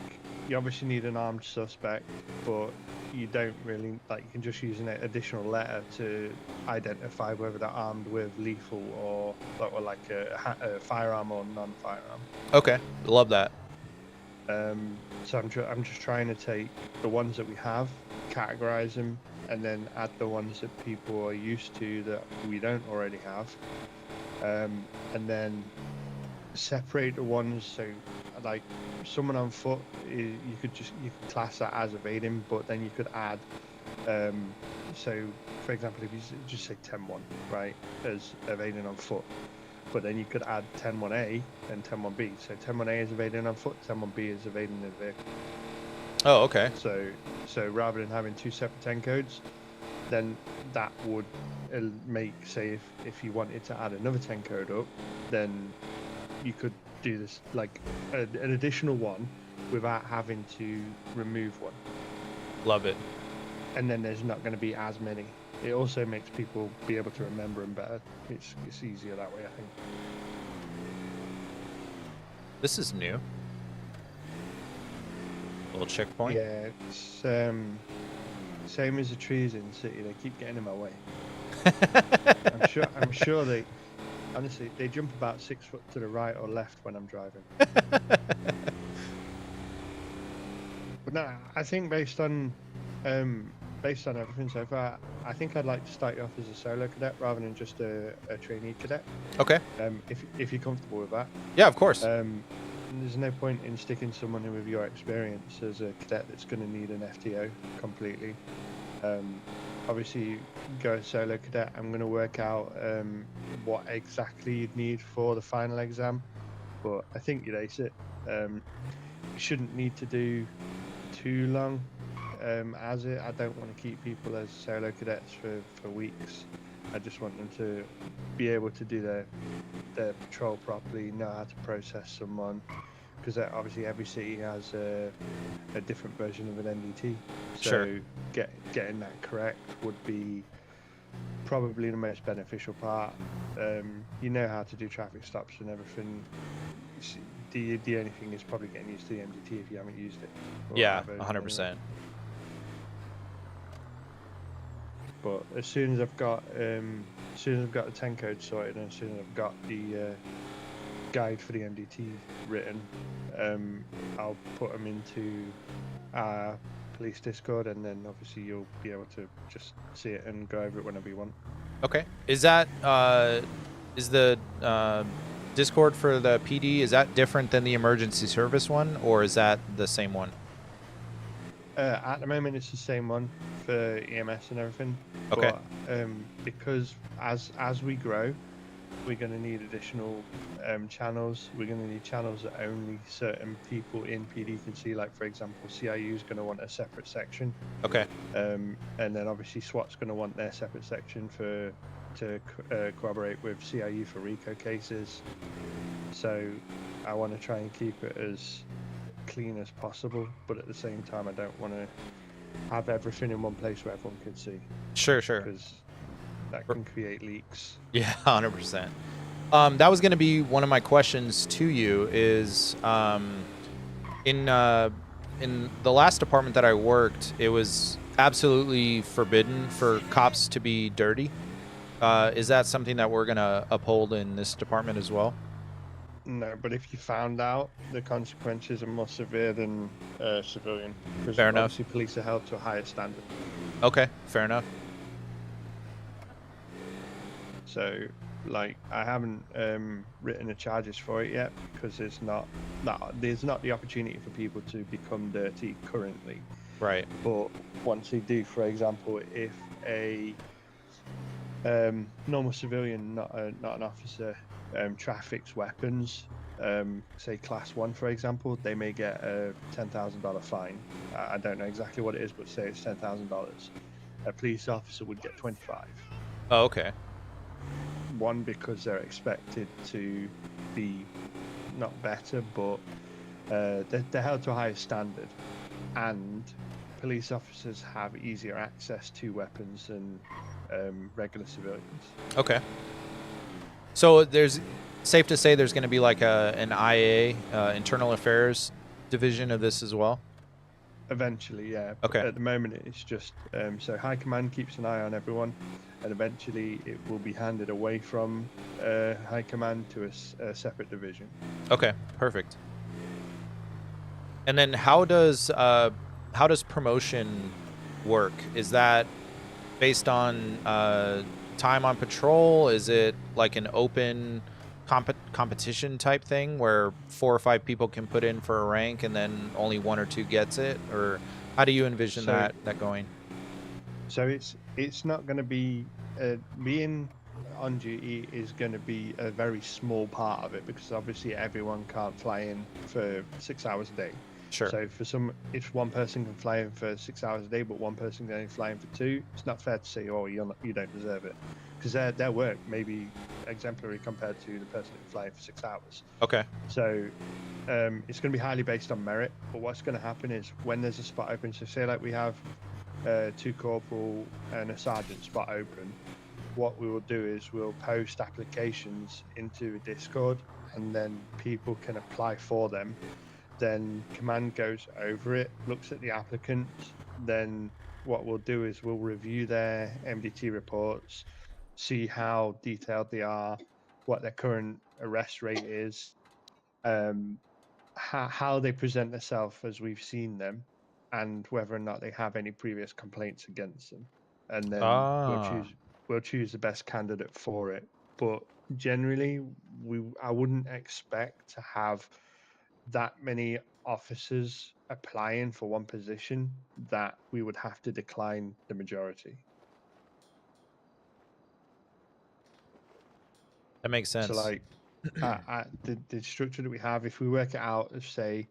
you obviously need an armed suspect, but you don't really, like, you can just use an additional letter to identify whether they're armed with lethal or like a firearm or non-firearm. Okay. Love that. So I'm just trying to take the ones that we have, categorize them, and then add the ones that people are used to that we don't already have, and then separate the ones. So, like, someone on foot, you could class that as evading, but then you could add, so for example, if you just say 10-1, right, as evading on foot, but then you could add 10-1A and 10-1B. So 10-1A is evading on foot, 10-1B is evading in the vehicle. Oh, okay. So rather than having two separate 10 codes, then that would make, say, if you wanted to add another 10 code up, then you could do this, like, an additional one without having to remove one. Love it. And then there's not going to be as many. It also makes people be able to remember them better. It's easier that way, I think. This is new. Little checkpoint. Yeah, it's same as the trees in the city. They keep getting in my way. I'm sure they, honestly, they jump about 6 foot to the right or left when I'm driving. But no, I think based on everything so far, I think I'd like to start you off as a solo cadet rather than just a trainee cadet. Okay. If you're comfortable with that. Yeah, of course. There's no point in sticking someone in with your experience as a cadet that's going to need an FTO completely. Obviously, you go solo cadet. I'm going to work out what exactly you'd need for the final exam, but I think you'd ace it. You shouldn't need to do too long as it. I don't want to keep people as solo cadets for weeks. I just want them to be able to do their patrol properly, know how to process someone, because obviously every city has a different version of an NDT. So Sure. Getting that correct would be probably the most beneficial part. You know how to do traffic stops and everything. The only thing is probably getting used to the MDT if you haven't used it. Yeah, 100%. But as soon as I've got the 10 code sorted, and as soon as I've got the guide for the MDT written, I'll put them into our police Discord, and then obviously you'll be able to just see it and go over it whenever you want. Okay. Is that is the Discord for the PD, is that different than the emergency service one, or is that the same one? At the moment, it's the same one for EMS and everything. Okay. But because as we grow, we're going to need additional channels. We're going to need channels that only certain people in PD can see. Like, for example, CIU is going to want a separate section. Okay. And then obviously SWAT's going to want their separate section to corroborate with CIU for RICO cases. So I want to try and keep it as clean as possible, but at the same time I don't want to have everything in one place where everyone can see. Sure. Because that can create leaks. Yeah, 100%. That was going to be one of my questions to you is in the last department that I worked, it was absolutely forbidden for cops to be dirty. Is that something that we're going to uphold in this department as well? No, but if you found out, the consequences are more severe than civilian. Because Fair enough. obviously police are held to a higher standard. Okay, fair enough. So, like, I haven't written the charges for it yet because there's not the opportunity for people to become dirty currently. Right. But once they do, for example, if a normal civilian, not an officer, traffics weapons, say class 1 for example, they may get a $10,000 fine. I don't know exactly what it is, but say it's $10,000. A police officer would get 25. Oh, okay. One, because they're expected to be not better, but they're held to a higher standard, and police officers have easier access to weapons than regular civilians. Okay. So there's safe to say there's going to be like an IA, internal affairs division of this as well. Eventually, yeah. Okay. At the moment, it's just so High Command keeps an eye on everyone, and eventually it will be handed away from High Command to a separate division. Okay, perfect. And then how does promotion work? Is that based on time on patrol? Is it like an open competition type thing where 4 or 5 people can put in for a rank and then only 1 or 2 gets it? Or how do you envision that going? So it's not going to be being on duty is going to be a very small part of it, because obviously everyone can't fly in for 6 hours a day. Sure. So if one person can fly in for 6 hours a day, but one person can only fly in for 2, it's not fair to say, oh, you don't deserve it, because their work may be exemplary compared to the person who flying for 6 hours. Okay. So it's going to be highly based on merit. But what's going to happen is when there's a spot open, so say like we have 2 corporal and a sergeant spot open, what we will do is we'll post applications into Discord, and then people can apply for them. Then command goes over it, looks at the applicants. Then what we'll do is we'll review their MDT reports, see how detailed they are, what their current arrest rate is, how they present themselves as we've seen them, and whether or not they have any previous complaints against them. And then we'll choose the best candidate for it. But generally, I wouldn't expect to have that many officers applying for one position that we would have to decline the majority. That makes sense. So like the structure that we have, if we work it out as say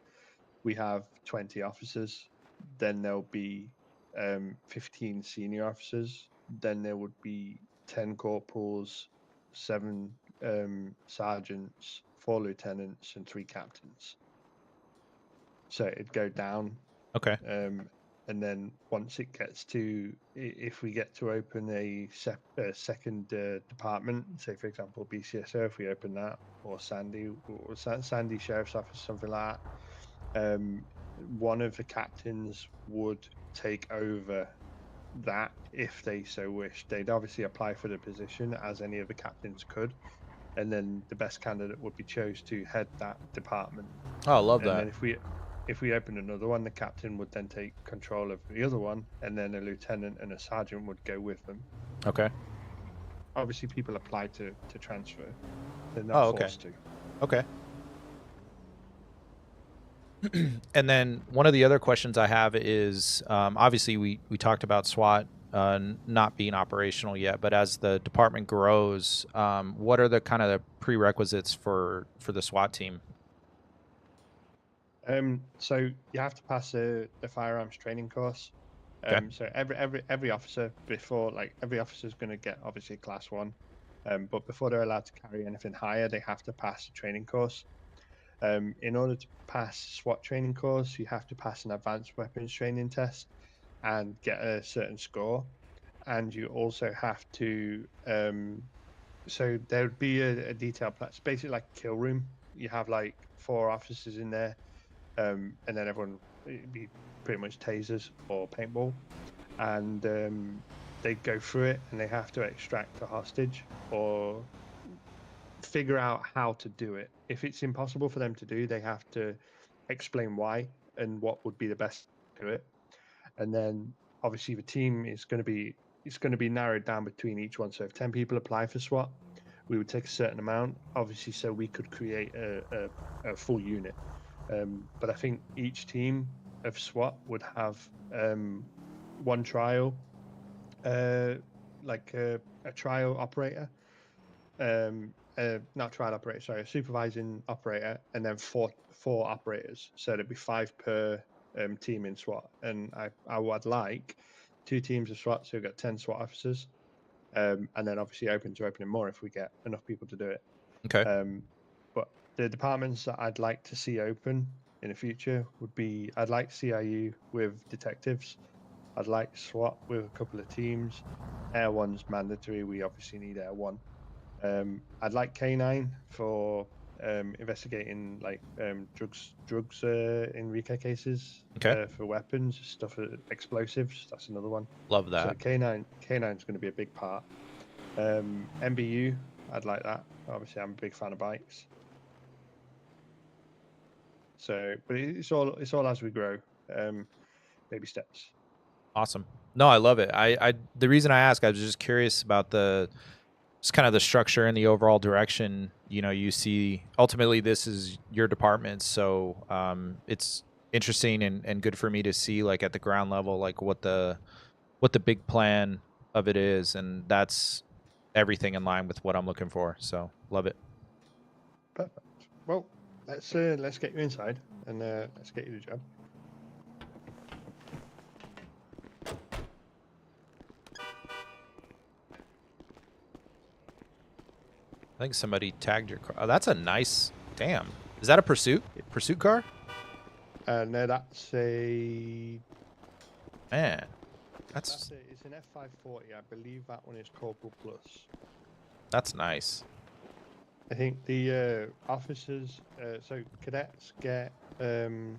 we have 20 officers, then there'll be 15 senior officers, then there would be 10 corporals, 7 sergeants, 4 lieutenants, and 3 captains. So it'd go down. Okay. And then once it gets to, if we get to open a second department, say for example BCSO, if we open that, or Sandy Sheriff's Office, something like that, one of the captains would take over that if they so wish. They'd obviously apply for the position as any of the captains could, and then the best candidate would be chose to head that department. Oh, I love and that. then if we open another one, the captain would then take control of the other one, and then a lieutenant and a sergeant would go with them. Okay. Obviously, people apply to transfer. They're not forced to. Okay. And then one of the other questions I have is, obviously we talked about SWAT not being operational yet, but as the department grows, what are the kind of the prerequisites for the SWAT team? So you have to pass the firearms training course. Okay. So every officer every officer is going to get obviously class 1, but before they're allowed to carry anything higher, they have to pass the training course. In order to pass SWAT training course, you have to pass an advanced weapons training test and get a certain score, and you also have to. So there would be a detailed plan. It's basically like a kill room. You have like 4 officers in there. And then everyone, it'd be pretty much tasers or paintball, and they go through it and they have to extract a hostage or figure out how to do it. If it's impossible for them to do, they have to explain why and what would be the best to do it. And then obviously the team is going to be narrowed down between each one. So if 10 people apply for SWAT, we would take a certain amount, obviously, so we could create a full unit. But I think each team of SWAT would have one trial, like a trial operator, not trial operator, sorry, a supervising operator, and then four operators. So there'd be 5 per team in SWAT. And I would like 2 teams of SWAT, so we've got 10 SWAT officers, and then obviously open to opening more if we get enough people to do it. Okay. But the departments that I'd like to see open in the future would be, I'd like CIU with detectives. I'd like SWAT with a couple of teams. Air 1's mandatory. We obviously need Air 1. I'd like K9 for investigating like drugs in RICO cases. Okay. For weapons, stuff, explosives. That's another one. Love So that. K9's going to be a big part. MBU, I'd like that. Obviously, I'm a big fan of bikes. So, but it's all as we grow. Baby steps. Awesome. No, I love it. The reason I ask, I was just curious about just kind of the structure and the overall direction. You know, you see, ultimately this is your department, so it's interesting and good for me to see, like, at the ground level, like what the big plan of it is, and that's everything in line with what I'm looking for. So love it. Perfect. Well, let's get you inside and let's get you the job. I think somebody tagged your car. Oh, that's a nice. Damn. Is that a pursuit car? No, that's a. Man, that's It's an F540. I believe that one is Corporal Plus. that's nice. I think the officers, so cadets get the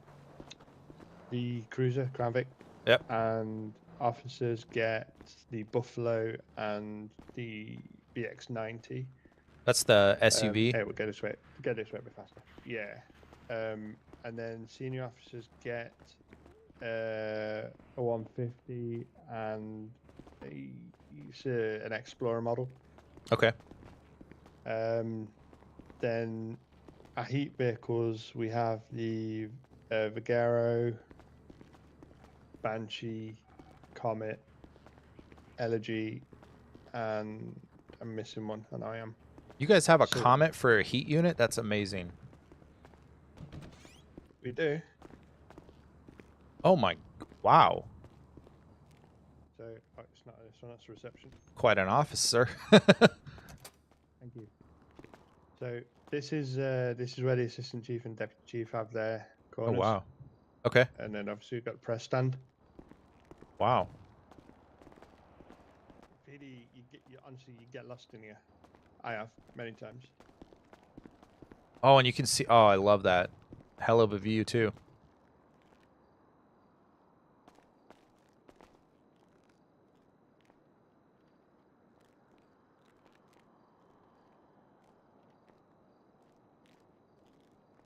Cruiser Crown Vic. Yep. And officers get the Buffalo and the BX90. That's the SUV. Hey, we'll go this way. Go this way a bit faster. Yeah. And then senior officers get a 150 and it's an Explorer model. Okay. Then our heat vehicles, we have the Vigero, Banshee, Comet, Elegy, and I'm missing one, and I am. You guys have a So- Comet for a heat unit? That's amazing. We do. Oh my, wow. So it's not this one. That's the reception. Quite an office, sir. Thank you. So this is where the assistant chief and deputy chief have their Oh corners. wow. Okay. And then obviously you've got the press stand. Wow. Really, honestly you get lost in here. I have many times. Oh, and you can see. Oh, I love that. Hell of a view too.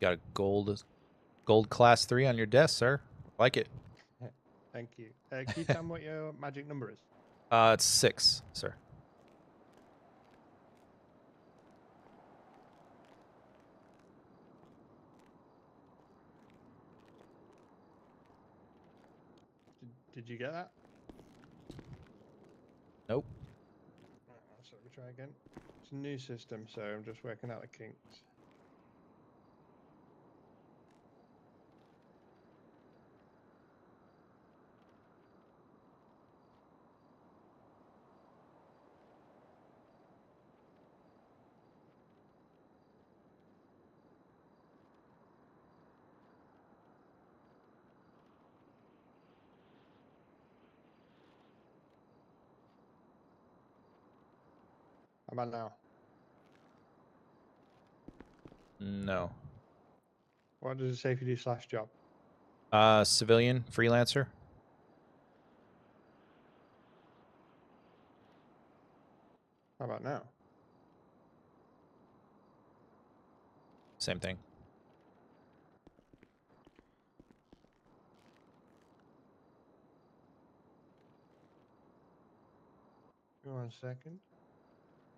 Got a gold class 3 on your desk, sir. Like it. Thank you. Can you tell me what your magic number is? It's 6, sir. Did you get that? Nope. So let me try again. It's a new system, so I'm just working out the kinks. How about now? No. What does it say if you do /job? Civilian freelancer. How about now? Same thing. Give me 1 second.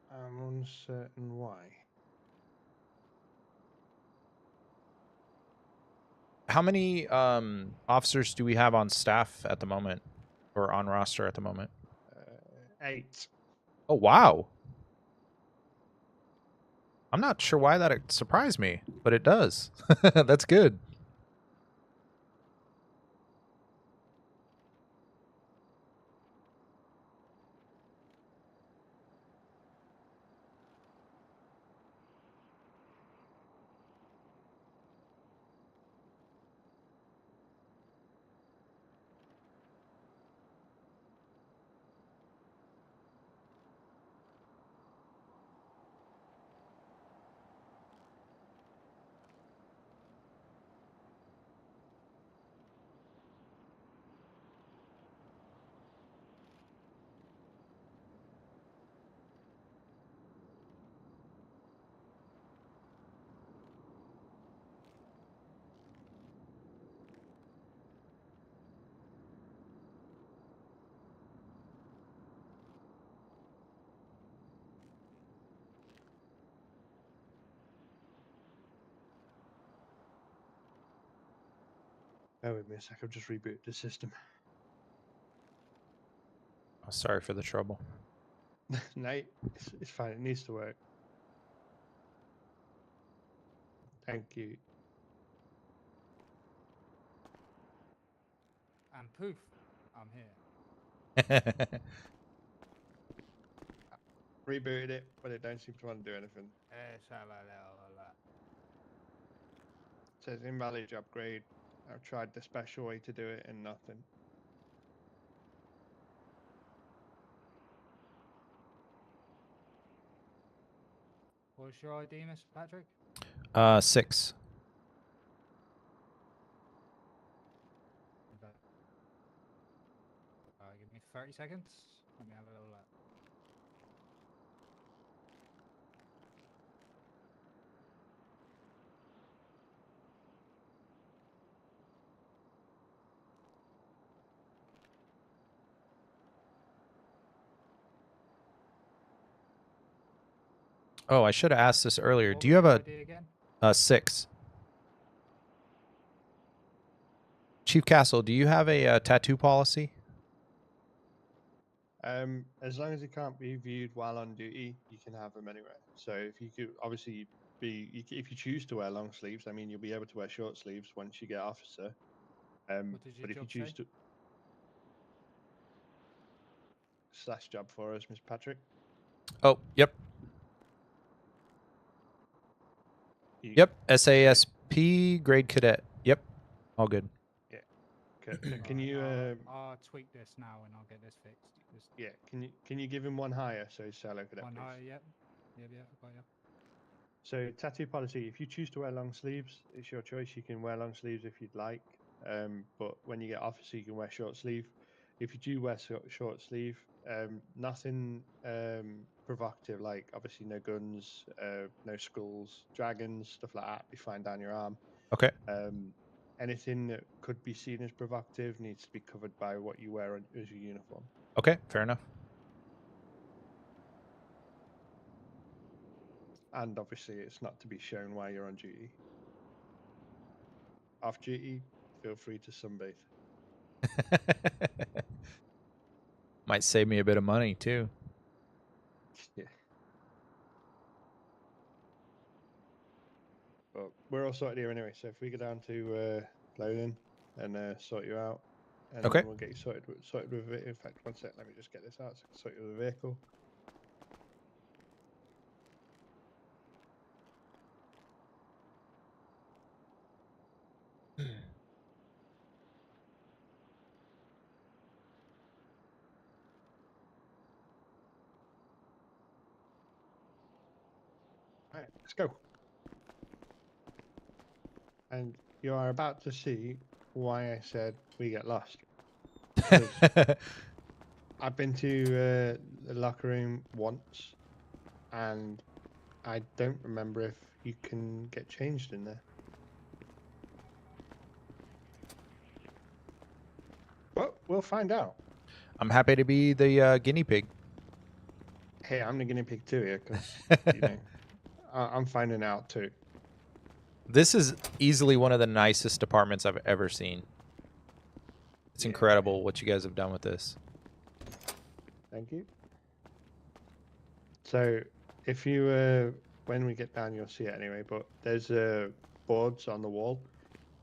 I'm uncertain why. How many officers do we have on staff at the moment, or on roster at the moment? 8. Oh wow. I'm not sure why that surprised me, but it does. That's good. Bear with me a sec. I've just rebooted the system. Oh, sorry for the trouble. No, it's fine. It needs to work. Thank you. And poof, I'm here. Rebooted it, but it don't seem to want to do anything. It says invalid upgrade. I've tried the special way to do it and nothing. What's your ID, Mr. Patrick? 6. Okay. Give me 30 seconds. Let me have a little look. Oh, I should have asked this earlier. What Do you was have your ID again? a 6? Chief Castle, do you have a tattoo policy? As long as it can't be viewed while on duty, you can have them anywhere. So if you could obviously if you choose to wear long sleeves, I mean, you'll be able to wear short sleeves once you get officer. What does your But if you job choose say? to slash job for us, Miss Patrick. Oh, yep. You, Yep. SASP grade cadet. Yep. All good. Can you I'll tweak this now and I'll get this fixed. Just yeah, can you give him one higher so he's solo cadet, one please? higher, yep. Yep, I got you. So tattoo policy, if you choose to wear long sleeves, it's your choice. You can wear long sleeves if you'd like. But when you get officer, you can wear short sleeve. If you do wear short sleeve, nothing provocative, like obviously no guns, no skulls, dragons, stuff like that, be fine down your arm. Okay. Anything that could be seen as provocative needs to be covered by what you wear as your uniform. Okay. Fair enough. And obviously, it's not to be shown while you're on duty. Off duty, feel free to sunbathe. Might save me a bit of money too. Yeah. But we're all sorted here anyway, so if we go down to loading and sort you out, and Okay. then we'll get you sorted with it. In fact, one sec, let me just get this out so I can sort you with a vehicle. Right, let's go. And you are about to see why I said we get lost. I've been to the locker room once, and I don't remember if you can get changed in there. Well, we'll find out. I'm happy to be the guinea pig. Hey, I'm the guinea pig too here, because you know, I'm finding out too. This is easily one of the nicest apartments I've ever seen. It's incredible what you guys have done with this. Thank you. So, if you, when we get down, you'll see it anyway, but there's boards on the wall,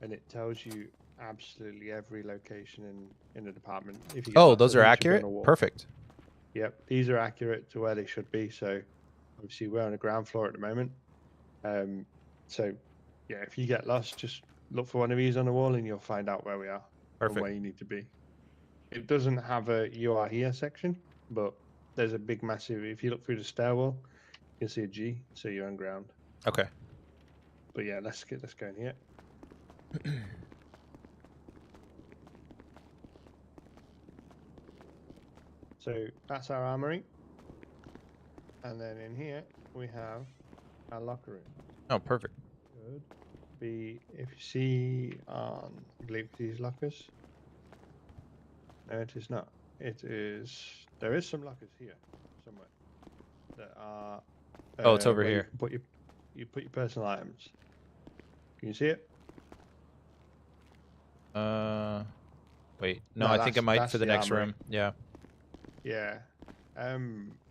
and it tells you absolutely every location in the department. If you get Oh, lost, those it are means you're on accurate? a wall. Perfect. Yep, these are accurate to where they should be. So, obviously, we're on the ground floor at the moment. So, yeah, if you get lost, just look for one of these on the wall, and you'll find out where we are Perfect. and where you need to be. It doesn't have a "you are here" section, but there's a big, massive. If you look through the stairwell, you can see a G, so you're on ground. Okay. But yeah, let's go in here. So that's our armory, and then in here we have our locker room. Oh, perfect. Good. If you see on, I believe these lockers. No, it is not. It is. There is some lockers here somewhere that are. Oh, it's over where here. You put your personal items. Can you see it? Wait. No, No, I think I might that's for the the next armory. room. Yeah. Yeah.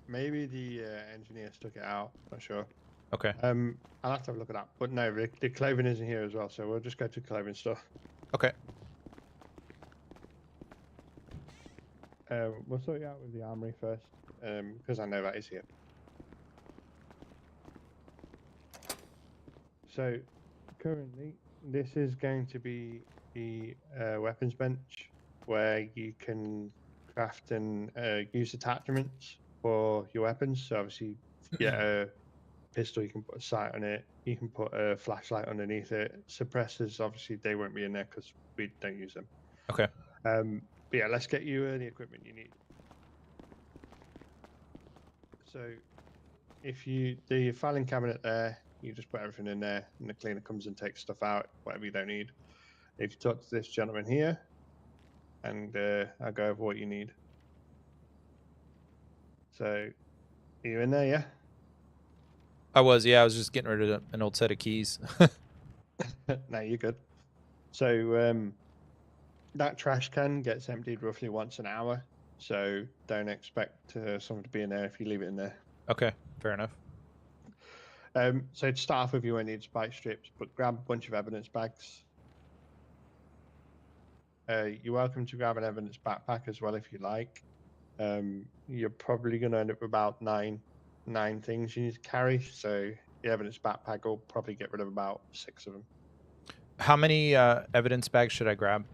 Maybe the engineer took it out. Not sure. Okay. I'll have to have a look at that. But no, the clothing isn't here as well, so we'll just go to clothing store. Okay. We'll sort you out with the armory first, because I know that is here. So, currently, this is going to be the weapons bench where you can craft and use attachments for your weapons. So, obviously, if you get a pistol, you can put a sight on it. You can put a flashlight underneath it. Suppressors, obviously, they won't be in there because we don't use them. Okay. But yeah, let's get you the equipment you need. So, if the filing cabinet there, you just put everything in there, and the cleaner comes and takes stuff out, whatever you don't need. If you talk to this gentleman here, and I'll go over what you need. So, are you in there? Yeah. I was just getting rid of an old set of keys. No, you're good. So, that trash can gets emptied roughly once an hour. So don't expect someone to be in there if you leave it in there. Okay, fair enough. So to start off with, you won't need spike strips, but grab a bunch of evidence bags. You're welcome to grab an evidence backpack as well if you like. You're probably going to end up with about nine things you need to carry. So the evidence backpack will probably get rid of about 6 of them. How many evidence bags should I grab?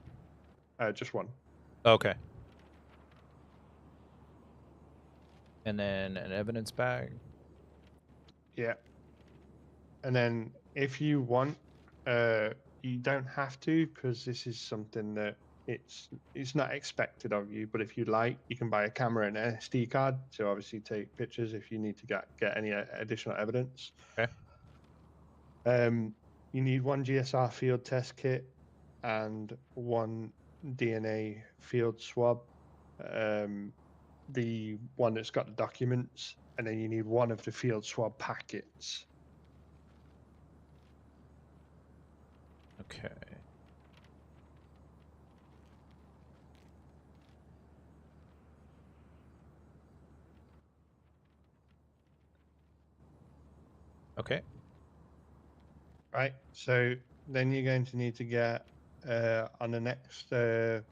Just one. Okay. And then an evidence bag. Yeah. And then if you want, you don't have to, because this is something that it's not expected of you. But if you like, you can buy a camera and an SD card to obviously take pictures if you need to get any additional evidence. Okay. You need one GSR field test kit and one DNA field swab. The one that's got the documents, and then you need one of the field swab packets. Okay. Okay. Right. So then you're going to need to get on the next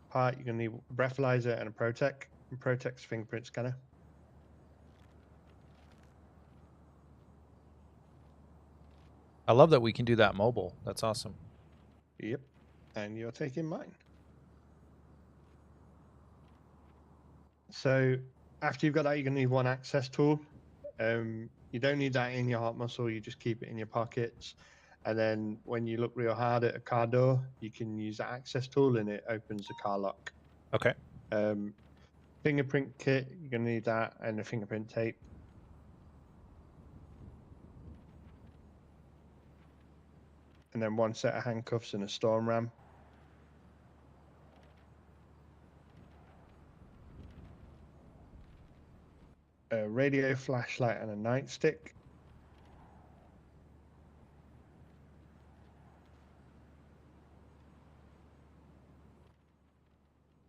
part. You're going to need a breathalyzer and a Protec. And Protec's fingerprint scanner. I love that we can do that mobile. That's awesome. Yep. And you're taking mine. So after you've got that, you're going to need one access tool. You don't need that in your heart muscle. You just keep it in your pockets. And then when you look real hard at a car door, you can use the access tool and it opens the car lock. Okay. Fingerprint kit, you're going to need that, and the fingerprint tape. And then one set of handcuffs and a storm ram. A radio flashlight and a nightstick.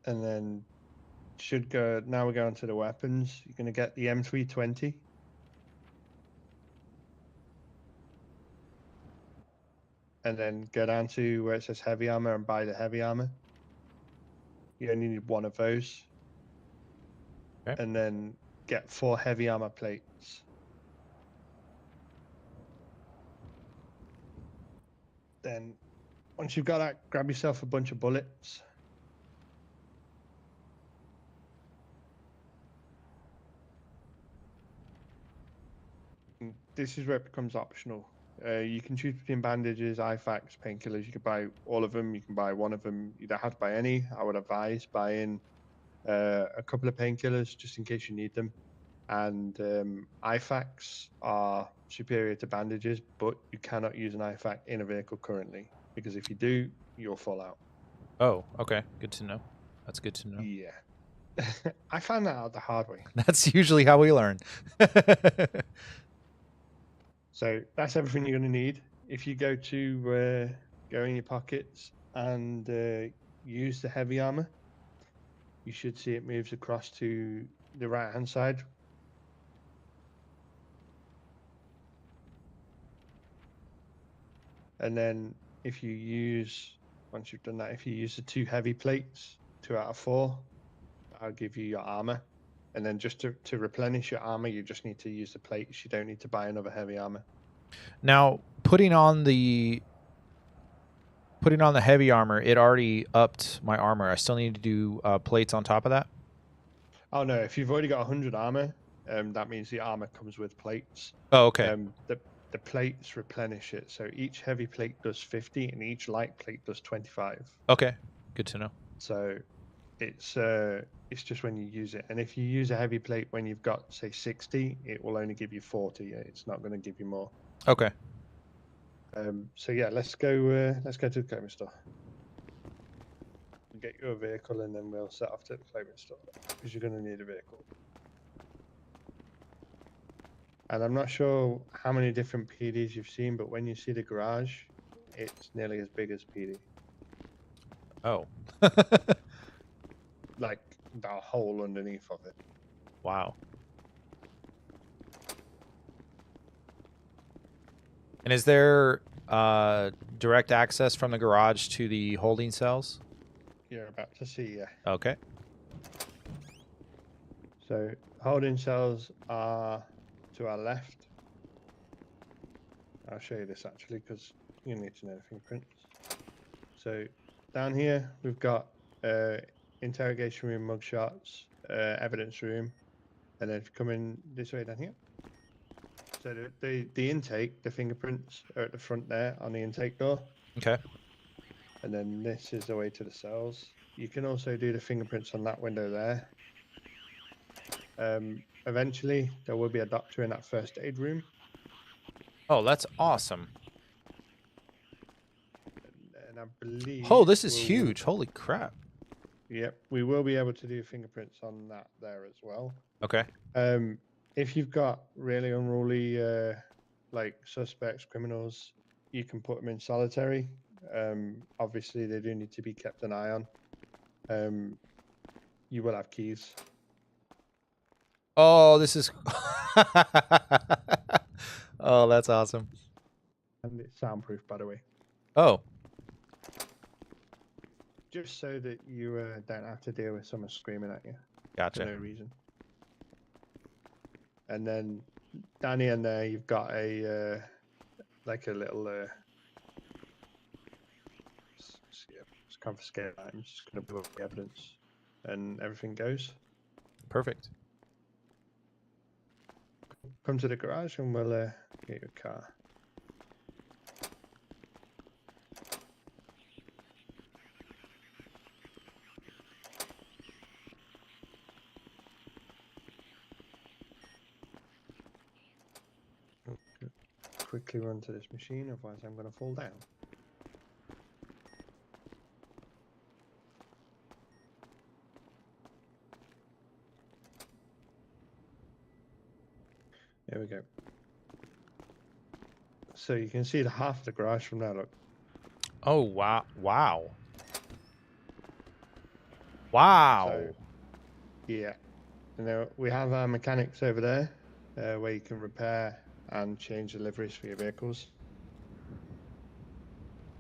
And then now we're going to the weapons. You're going to get the M320. And then go down to where it says heavy armor and buy the heavy armor. You only need one of those. Okay. And then get 4 heavy armor plates. Then once you've got that, grab yourself a bunch of bullets. And this is where it becomes optional. You can choose between bandages, IFAKs, painkillers. You can buy all of them. You can buy one of them. You don't have to buy any. I would advise buying a couple of painkillers just in case you need them. And IFAKs are superior to bandages, but you cannot use an IFAK in a vehicle currently, because if you do, you'll fall out. Oh, okay. Good to know. That's good to know. Yeah. I found that out the hard way. That's usually how we learn. So that's everything you're going to need. If you go in your pockets and use the heavy armor, you should see it moves across to the right hand side. And then if you use, once you've done that, if you use the 2 heavy plates, 2 out of 4, I'll give you your armor. And then just to replenish your armor, you just need to use the plates. You don't need to buy another heavy armor. Now, putting on the heavy armor, it already upped my armor. I still need to do plates on top of that. Oh no, if you've already got 100 armor, that means the armor comes with plates. Oh, okay. The plates replenish it. So each heavy plate does 50 and each light plate does 25. Okay, good to know. So it's just when you use it. And if you use a heavy plate when you've got, say, 60, it will only give you 40. It's not going to give you more. Okay. So yeah, let's go to the clothing store. Get you a vehicle and then we'll set off to the clothing store because you're going to need a vehicle. And I'm not sure how many different PDs you've seen, but when you see the garage, it's nearly as big as PD. Oh. Like the hole underneath of it. Wow. And is there direct access from the garage to the holding cells? You're about to see, yeah. Okay. So holding cells are to our left. I'll show you this actually because you need to know the fingerprints. So down here we've got interrogation room, mugshots, evidence room, and then if you come in this way down here. So the intake, the fingerprints are at the front there on the intake door. Okay. And then this is the way to the cells. You can also do the fingerprints on that window there. Eventually, there will be a doctor in that first aid room. Oh, that's awesome. And I believe... Oh, this is huge. Holy crap. Yep, we will be able to do fingerprints on that there as well. Okay. If you've got really unruly, like suspects, criminals, you can put them in solitary. Obviously, they do need to be kept an eye on. You will have keys. Oh, this is... Oh, that's awesome. And it's soundproof, by the way. Oh. Just so that you don't have to deal with someone screaming at you. Gotcha. For no reason. And then down the end there, you've got a like a little it's confiscate items. Just gonna put up the evidence, and everything goes. Perfect. Come to the garage, and we'll get your car. Quickly run to this machine, otherwise I'm going to fall down. There we go. So you can see the half of the garage from there, look. Oh, wow. Wow. Wow. So, yeah. And there, we have our mechanics over there where you can repair and change the liveries for your vehicles.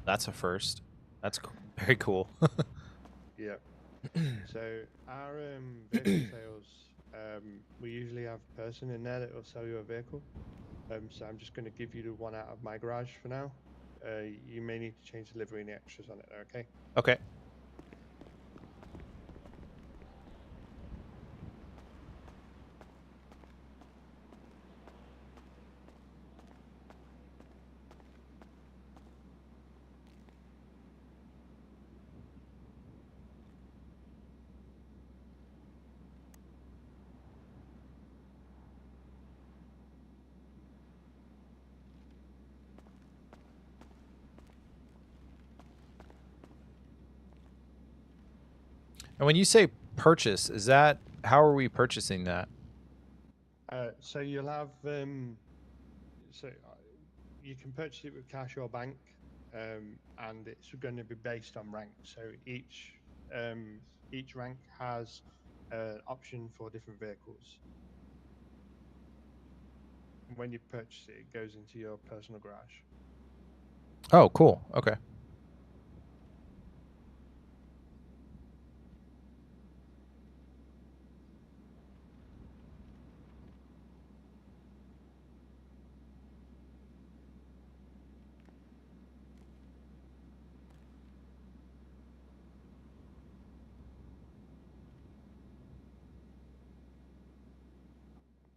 That's a first. That's very cool. Yeah. So our vehicle sales, we usually have a person in there that will sell you a vehicle. So I'm just going to give you the one out of my garage for now. You may need to change the livery and the extras on it, okay? Okay. And when you say purchase, is that, how are we purchasing that? So you'll have, you can purchase it with cash or bank, and it's going to be based on rank. So each each rank has an option for different vehicles. And when you purchase it, it goes into your personal garage. Oh, cool. Okay.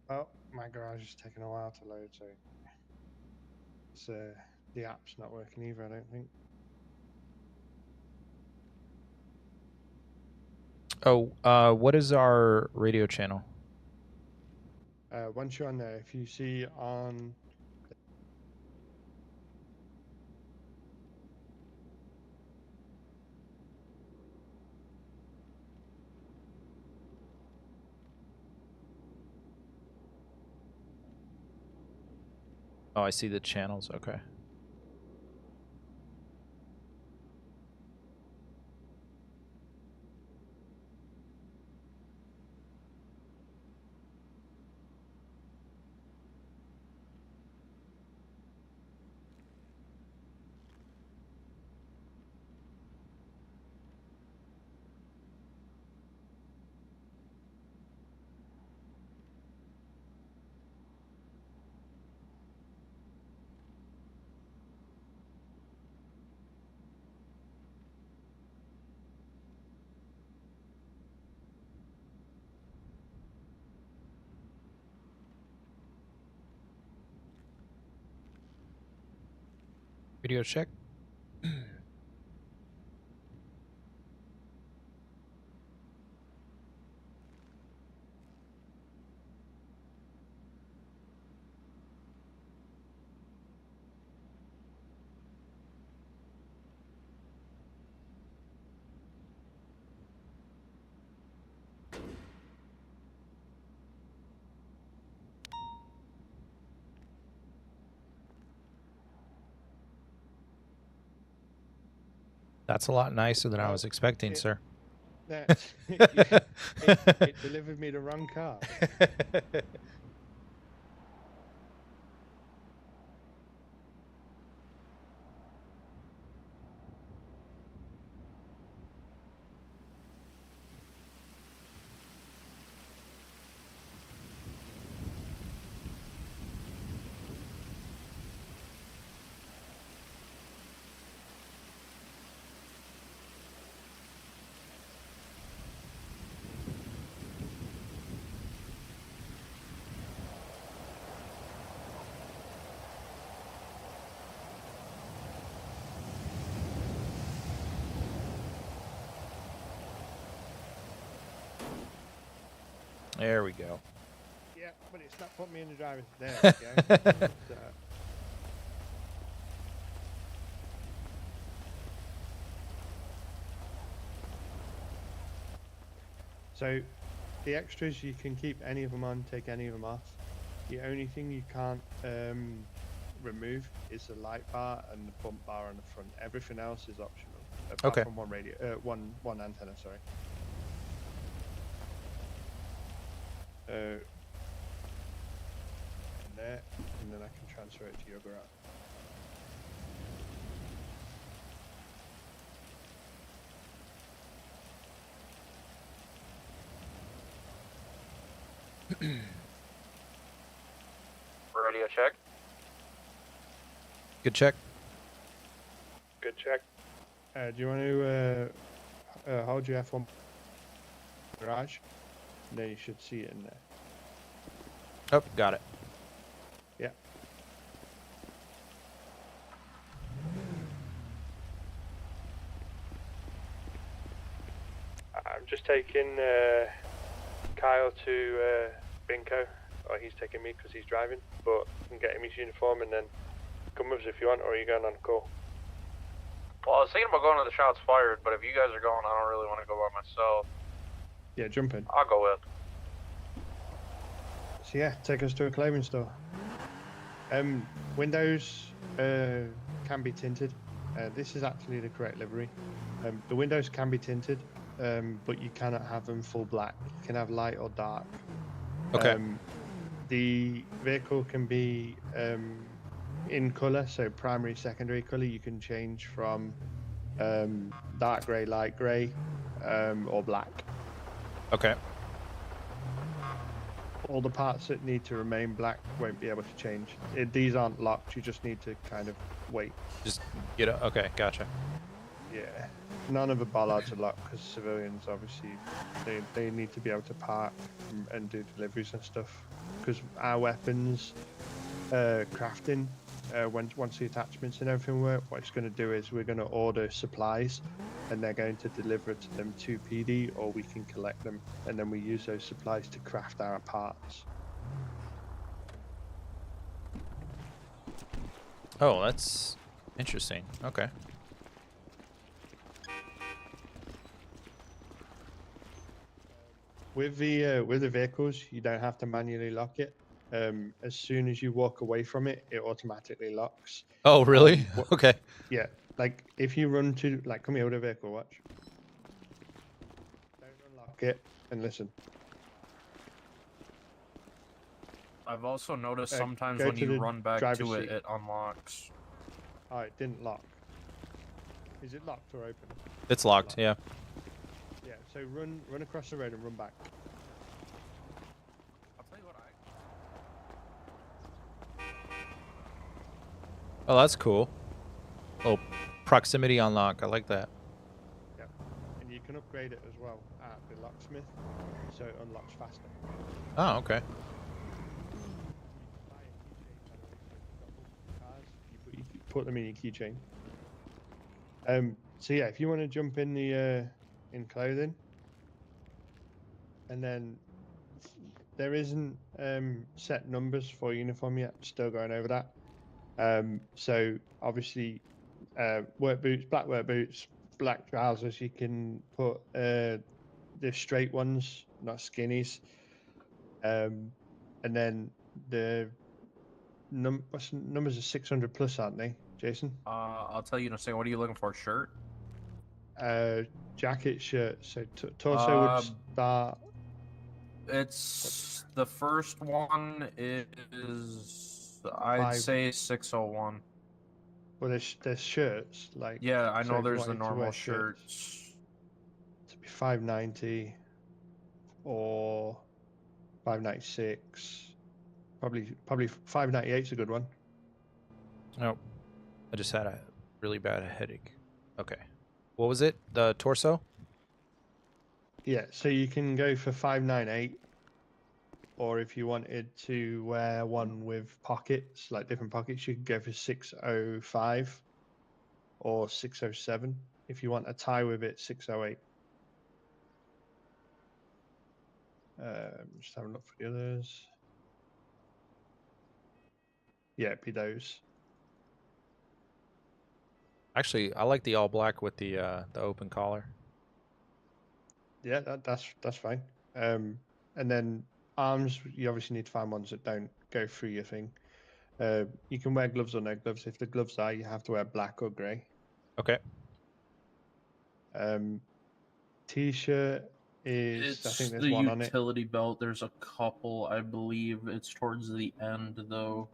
Oh, my garage is taking a while to load, so it's, the app's not working either, I don't think. Oh, what is our radio channel? Once you're on there, if you see on Oh, I see the channels. Okay. Radio check. That's a lot nicer than I was expecting, sir. that, it delivered me the wrong car. There we go. Yeah, but it's not put me in the driver's. There we go. So, the extras, you can keep any of them on, take any of them off. The only thing you can't remove is the light bar and the bump bar on the front. Everything else is optional. Apart Okay. from one radio, one antenna. Sorry. And there, and then I can transfer it to your garage. Radio check. Good check. Good check. Do you want to hold your F1 garage? And then you should see it in there. Oh, got it. Yeah. I'm just taking Kyle to Binko, or he's taking me because he's driving, but I can get him his uniform and then come with us if you want, or are you going on a call? Well, I was thinking about going to the shots fired, but if you guys are going, I don't really want to go by myself. Yeah, jump in. I'll go with. So yeah, take us to a clothing store. Windows can be tinted. This is actually the correct livery. The windows can be tinted. but you cannot have them full black. You can have light or dark. Okay. The vehicle can be in color, so primary, secondary color. You can change from dark gray, light gray, or black. Okay. All the parts that need to remain black won't be able to change. These aren't locked. You just need to kind of wait. Just get a, okay, gotcha. Yeah. None of the bollards are locked because civilians, obviously, they need to be able to park and do deliveries and stuff. Because our weapons crafting, once the attachments and everything work, what it's going to do is we're going to order supplies and they're going to deliver to them to PD, or we can collect them and then we use those supplies to craft our parts. Oh, that's interesting. Okay. With the vehicles, you don't have to manually lock it. As soon as you walk away from it, it automatically locks. Oh, really? Okay. Yeah, like if you run to, like, come here with a vehicle, watch. Don't unlock it and listen. I've also noticed sometimes go when to you the run back driver's to it, seat. it unlocks. Oh, it didn't lock. Is it locked or open? It's locked, yeah. Yeah, so run across the road and run back. I'll tell you what Oh, that's cool. Oh, proximity unlock. I like that. Yeah, and you can upgrade it as well at the locksmith, so it unlocks faster. Oh, okay. You put them in your keychain. So yeah, if you want to jump in the in clothing, and then there isn't set numbers for uniform yet. Still going over that. So obviously, work boots, black work boots, black trousers. You can put the straight ones, not skinnies. And then the numbers are 600 plus, aren't they, Jason? I'll tell you in a second. What are you looking for? Shirt? Jacket, shirt. So torso would start. It's the first one is I'd say 601. Well, there's shirts like. Yeah, I so know if you there's the wanted to normal wear shirts. To be 590 or 596. Probably 598 is a good one. Oh, I just had a really bad headache. Okay. What was it? The torso? Yeah, so you can go for 598, or if you wanted to wear one with pockets, like different pockets, you could go for 605 or 607. If you want a tie with it, 608. Just having a look for the others. Yeah, it'd be those. Actually, I like the all black with the open collar. Yeah, that's fine. And then arms, you obviously need to find ones that don't go through your thing. You can wear gloves or no gloves. If the gloves are, you have to wear black or grey. Okay. T-shirt is, I think there's the one on it. utility belt. There's a couple, I believe. It's towards the end, though.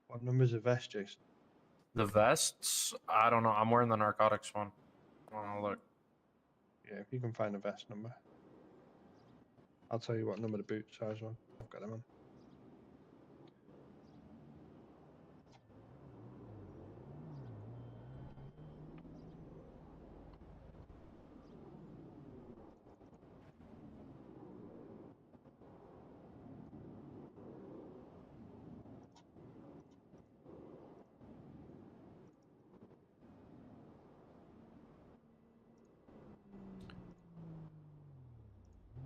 What number's a vest, Jason? The vests? I don't know. I'm wearing the narcotics one. Oh, look. Yeah, if you can find a vest number. I'll tell you what number the boots are as well. I've got them on.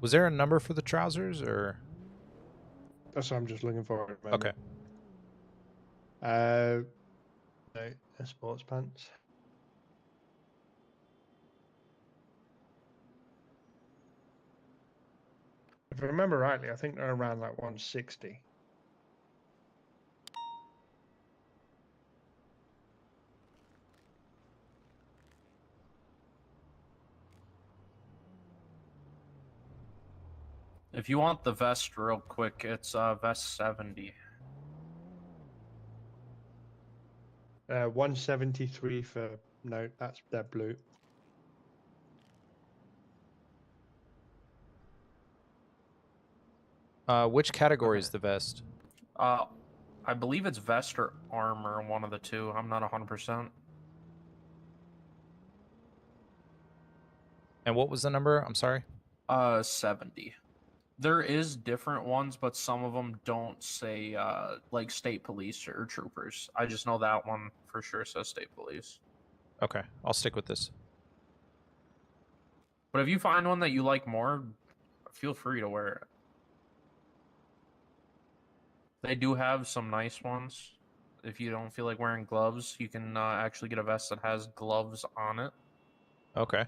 Was there a number for the trousers or? That's what I'm just looking for at the Okay. moment. No, they're sports pants. If I remember rightly, I think they're around like 160. If you want the vest real quick, it's vest 70. 173 for no, that's their blue. Which category Okay. is the vest? I believe it's vest or armor, one of the two. I'm not 100%. And what was the number? I'm sorry. 70. There is different ones, but some of them don't say like state police or troopers. I just know that one for sure says state police. Okay, I'll stick with this. But if you find one that you like more, feel free to wear it. They do have some nice ones. If you don't feel like wearing gloves, you can actually get a vest that has gloves on it. Okay.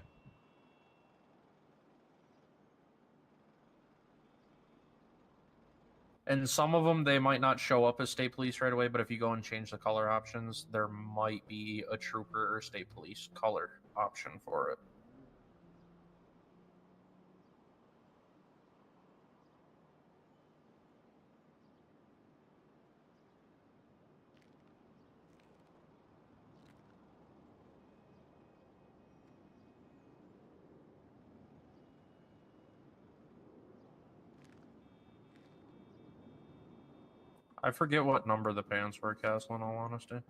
And some of them, they might not show up as state police right away, but if you go and change the color options, there might be a trooper or state police color option for it. I forget what number the pants were, Castle, in all honesty.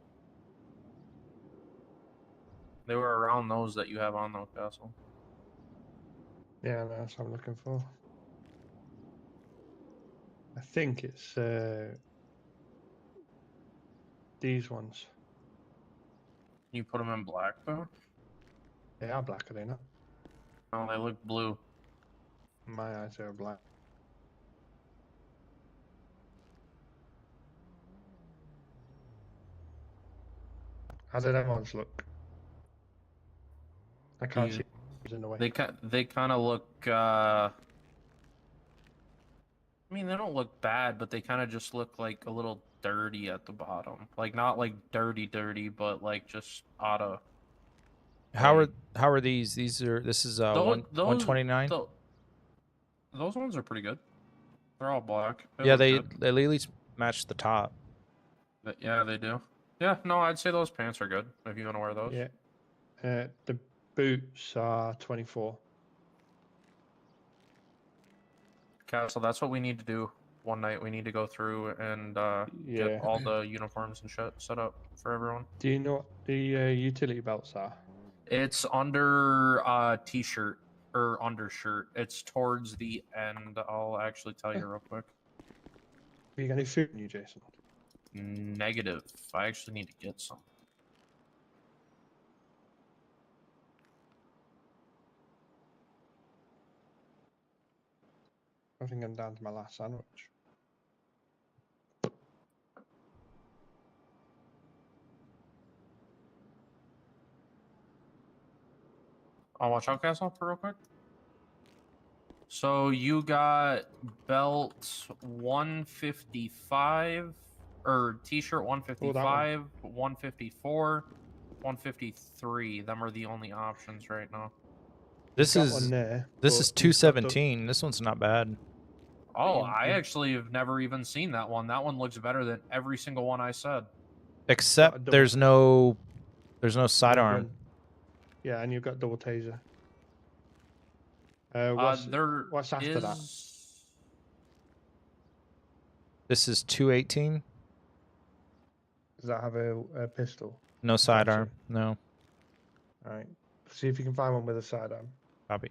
They were around those that you have on, though, Castle. Yeah, that's what I'm looking for. I think it's these ones. You put them in black, though? They are black, are they not? Oh, they look blue. My eyes are black. How do them ones look? I can't see who's in the way. They kind of look, I mean, they don't look bad, but they kind of just look like a little dirty at the bottom. Like, not like dirty, but like just out of... How are these? This is 129. Those ones are pretty good. They're all black. Yeah, look they good. at least match the top. Yeah, they do. Yeah, no, I'd say those pants are good if you want to wear those. Yeah. The boots are 24. Castle, that's what we need to do one night. We need to go through and get all the uniforms and shit set up for everyone. Do you know what the utility belts are? It's under t-shirt or undershirt. It's towards the end. I'll actually tell you real quick. Have you got any food in you, Jason? Negative. I actually need to get some. I think I'm down to my last sandwich. I'll watch out, Castle, for real quick. So you got belt 155, or t-shirt 155, 154, 153. Them are the only options right now. This Got is one there, this but is you've got the- 217. This one's not bad. Oh, I actually have never even seen that one. That one looks better than every single one I said. Except double- there's no sidearm. gun. Yeah, and you've got double taser. What's after that? This is 218. Does that have a pistol? No sidearm. No. All right. See if you can find one with a sidearm. Copy.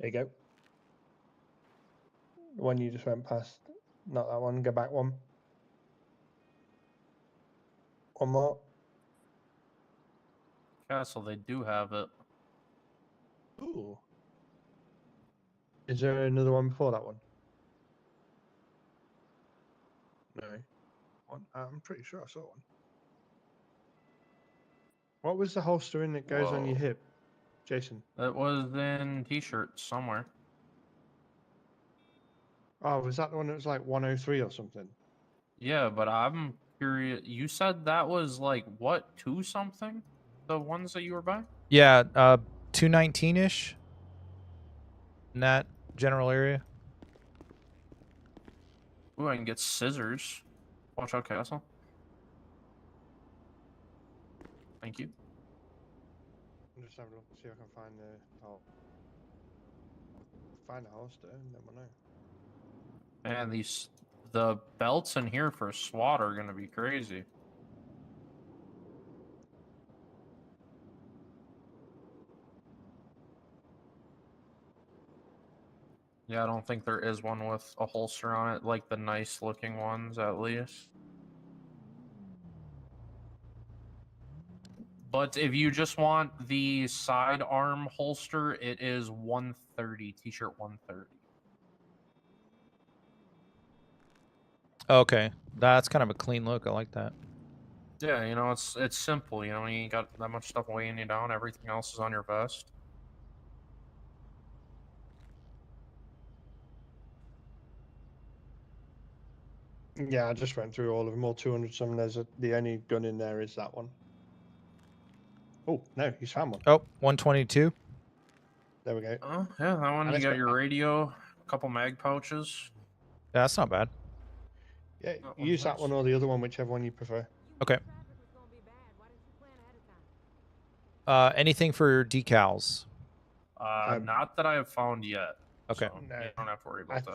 There you go. The one you just went past. Not that one. Go back one. One more. Castle, they do have it. Ooh. Is there another one before that one? No. I'm pretty sure I saw one. What was the holstering that goes on your Whoa. hip, Jason? It was in t-shirts somewhere. Oh, was that the one that was like 103 or something? Yeah, but I'm curious. You said that was like what, 2 something? The ones that you were buying? Yeah, 219-ish in that general area. Ooh, I can get scissors. Watch out, Castle. Thank you. I'm just having a look to see if I can find find the holster, and then we'll know. And the belts in here for SWAT are gonna be crazy. Yeah, I don't think there is one with a holster on it, like the nice looking ones at least. But if you just want the sidearm holster, it is 130, t-shirt 130. Okay, that's kind of a clean look. I like that. Yeah, you know, it's simple, you know, you ain't got that much stuff weighing you down, everything else is on your vest. Yeah, I just went through all of them, all 200 some. The only gun in there is that one. Oh, no, he's found one. Oh, 122. There we go. Oh, yeah, that one, And you it's got got- your radio, a couple mag pouches. Yeah, that's not bad. Yeah, That one's use that nice. one or the other one, whichever one you prefer. Okay. Anything for decals? Not that I have found yet. Okay. So No, you don't have to worry I about that.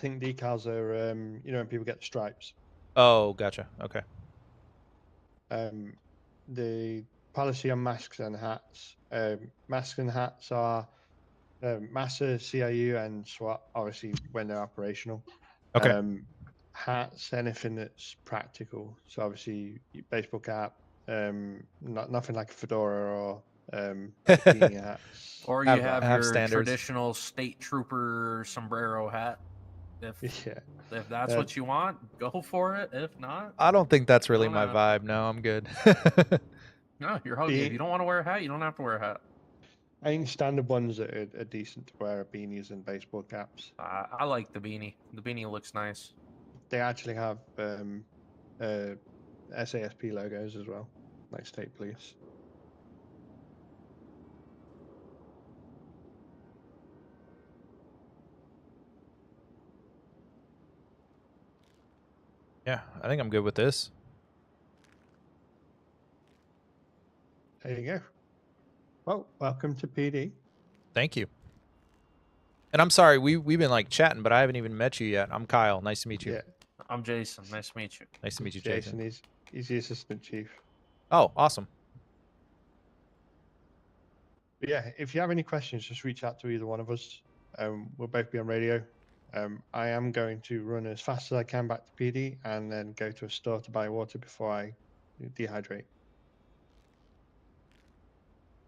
think decals are, you know, when people get the stripes. Oh, gotcha. Okay. The policy on masks and hats. Masks and hats are MASA, CIU, and SWAT, obviously, when they're operational. Okay. Hats, anything that's practical. So, obviously, baseball cap, nothing like a fedora or like beanie hats. Or you Have have your standards. traditional state trooper sombrero hat. Yeah. If that's what you want, go for it. If not, I don't think that's really don't my have- vibe. No, I'm good. no, you're okay. If you don't want to wear a hat, you don't have to wear a hat. I think standard ones that are decent to wear are beanies and baseball caps. I like the beanie. The beanie looks nice. They actually have SASP logos as well, like state police. Yeah, I think I'm good with this. There you go. Well, welcome to PD. Thank you. And I'm sorry, we've been like chatting, but I haven't even met you yet. I'm Kyle. Nice to meet you. Yeah, I'm Jason. Nice to meet you. Nice to meet you, Jason. He's the assistant chief. Oh, awesome. But yeah, if you have any questions, just reach out to either one of us. We'll both be on radio. I am going to run as fast as I can back to PD and then go to a store to buy water before I dehydrate.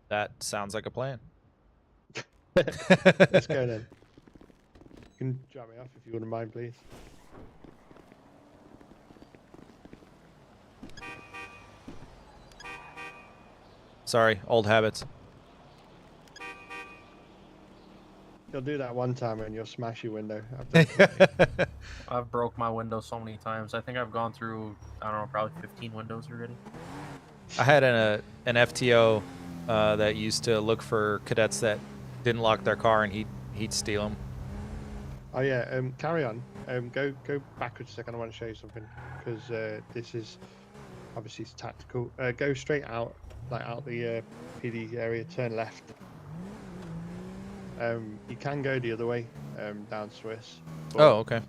That sounds like a plan. Let's go then. You can drop me off if you wouldn't mind, please. Sorry, old habits. You'll do that one time and you'll smash your window. I've broke my window so many times. I think I've gone through, I don't know, probably 15 windows already. I had an FTO that used to look for cadets that didn't lock their car, and he'd steal them. Oh yeah, carry on. Go backwards a second. I want to show you something because this is obviously it's tactical. Go straight out, like out the PD area. Turn left. You can go the other way, down Swiss. But, Oh, okay.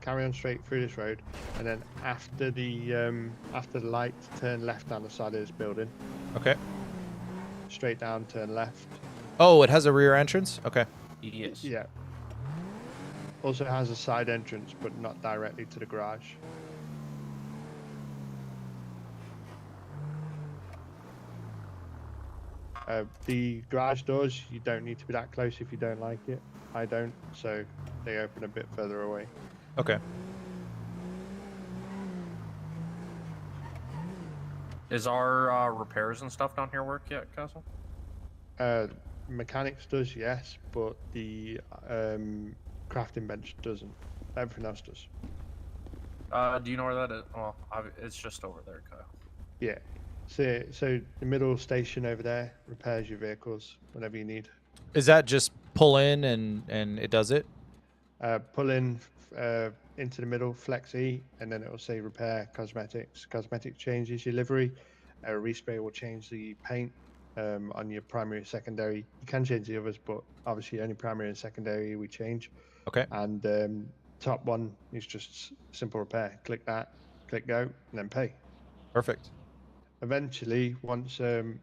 Carry on straight through this road, and then after the light, turn left down the side of this building. Okay. Straight down, turn left. Oh, it has a rear entrance? Okay. Yes. Yeah. Also has a side entrance, but not directly to the garage. The garage doors, you don't need to be that close if you don't like it. I don't, so they open a bit further away. Okay. Is our repairs and stuff down here work yet, Castle? Mechanics does, yes, but the crafting bench doesn't. Everything else does. Do you know where that is? Well, it's just over there, Kyle. Yeah. So the middle station over there repairs your vehicles whenever you need. Is that just pull in and it does it? Pull in into the middle, flex E, and then it will say repair cosmetics. Cosmetic changes your livery. Respray will change the paint on your primary, secondary. You can change the others, but obviously only primary and secondary we change. Okay. And top one is just simple repair. Click that, click go, and then pay. Perfect. Eventually, once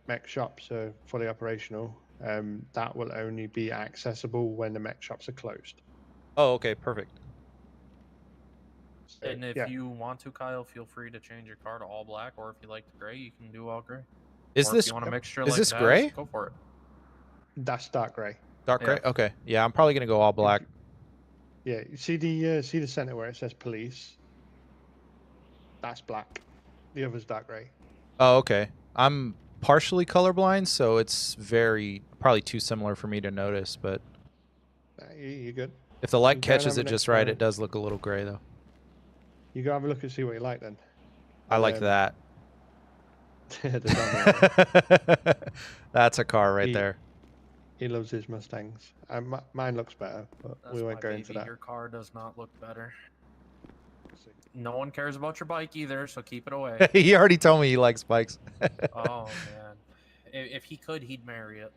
mech shops are fully operational, that will only be accessible when the mech shops are closed. Oh, okay, perfect. So, And if yeah, you want to, Kyle, feel free to change your car to all black, or if you like the gray, you can do all gray. Is Or this if you want a mixture is like this that, gray? go for it. that's dark gray. Dark Yeah. gray? Okay. Yeah, I'm probably gonna go all black. Yeah, you see the center where it says police. That's black. The other's dark gray. Oh, okay. I'm partially colorblind, so it's probably too similar for me to notice, but You're good. if the light You go and catches have it a just look, right, it does look a little gray though. You go have a look and see what you like then. I like Um, that. the Domino. That's a car right He- there. He loves his Mustangs. Mine looks better, but That's we my won't go baby. into that. Your car does not look better. No one cares about your bike either, so keep it away. He already told me he likes bikes. Oh man, if he could, he'd marry it.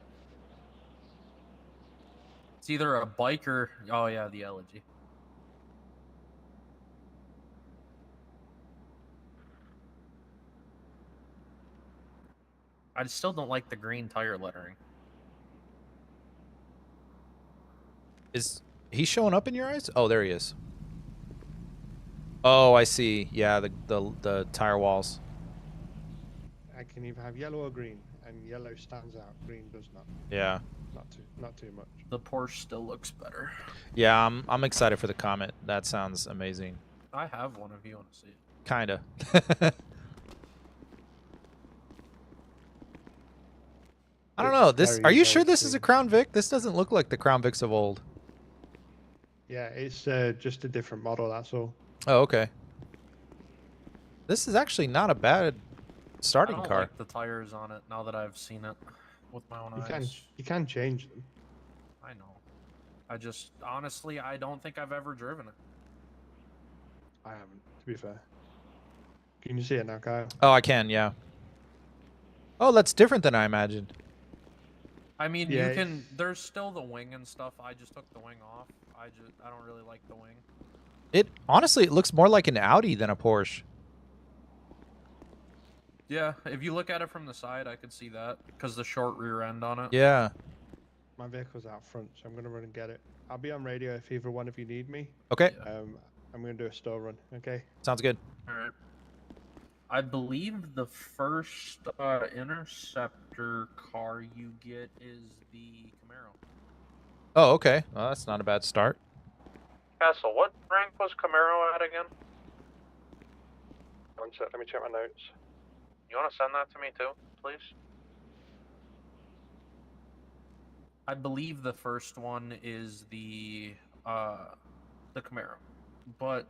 It's either a bike or oh yeah, the Elegy. I still don't like the green tire lettering. Is he showing up in your eyes? Oh, there he is. Oh, I see. Yeah, the tire walls. I can either have yellow or green, and yellow stands out. Green does not. Yeah. Not too much. The Porsche still looks better. Yeah, I'm excited for the Comet. That sounds amazing. I have one if you want to see it. Kinda. I don't know. This. Are you sure this is a Crown Vic? This doesn't look like the Crown Vics of old. Yeah, it's just a different model. That's all. Oh, okay. This is actually not a bad starting I don't car. like the tires on it now that I've seen it with my own eyes. You can change them. I know. I just honestly I don't think I've ever driven it. I haven't, to be fair. Can you see it now, Kyle? Oh, I can. Yeah. Oh, that's different than I imagined. I mean, Yeah, you can. There's still the wing and stuff. I just took the wing off. I don't really like the wing. It honestly, it looks more like an Audi than a Porsche. Yeah, if you look at it from the side, I could see that because the short rear end on it. Yeah. My vehicle's out front, so I'm gonna run and get it. I'll be on radio if either one of you need me. Okay. I'm gonna do a store run. Okay. Sounds good. All right. I believe the first Interceptor car you get is the Camaro. Oh, okay. Well, that's not a bad start. Castle, what rank was Camaro at again? One sec. Let me check my notes. You want to send that to me too, please? I believe the first one is the Camaro, but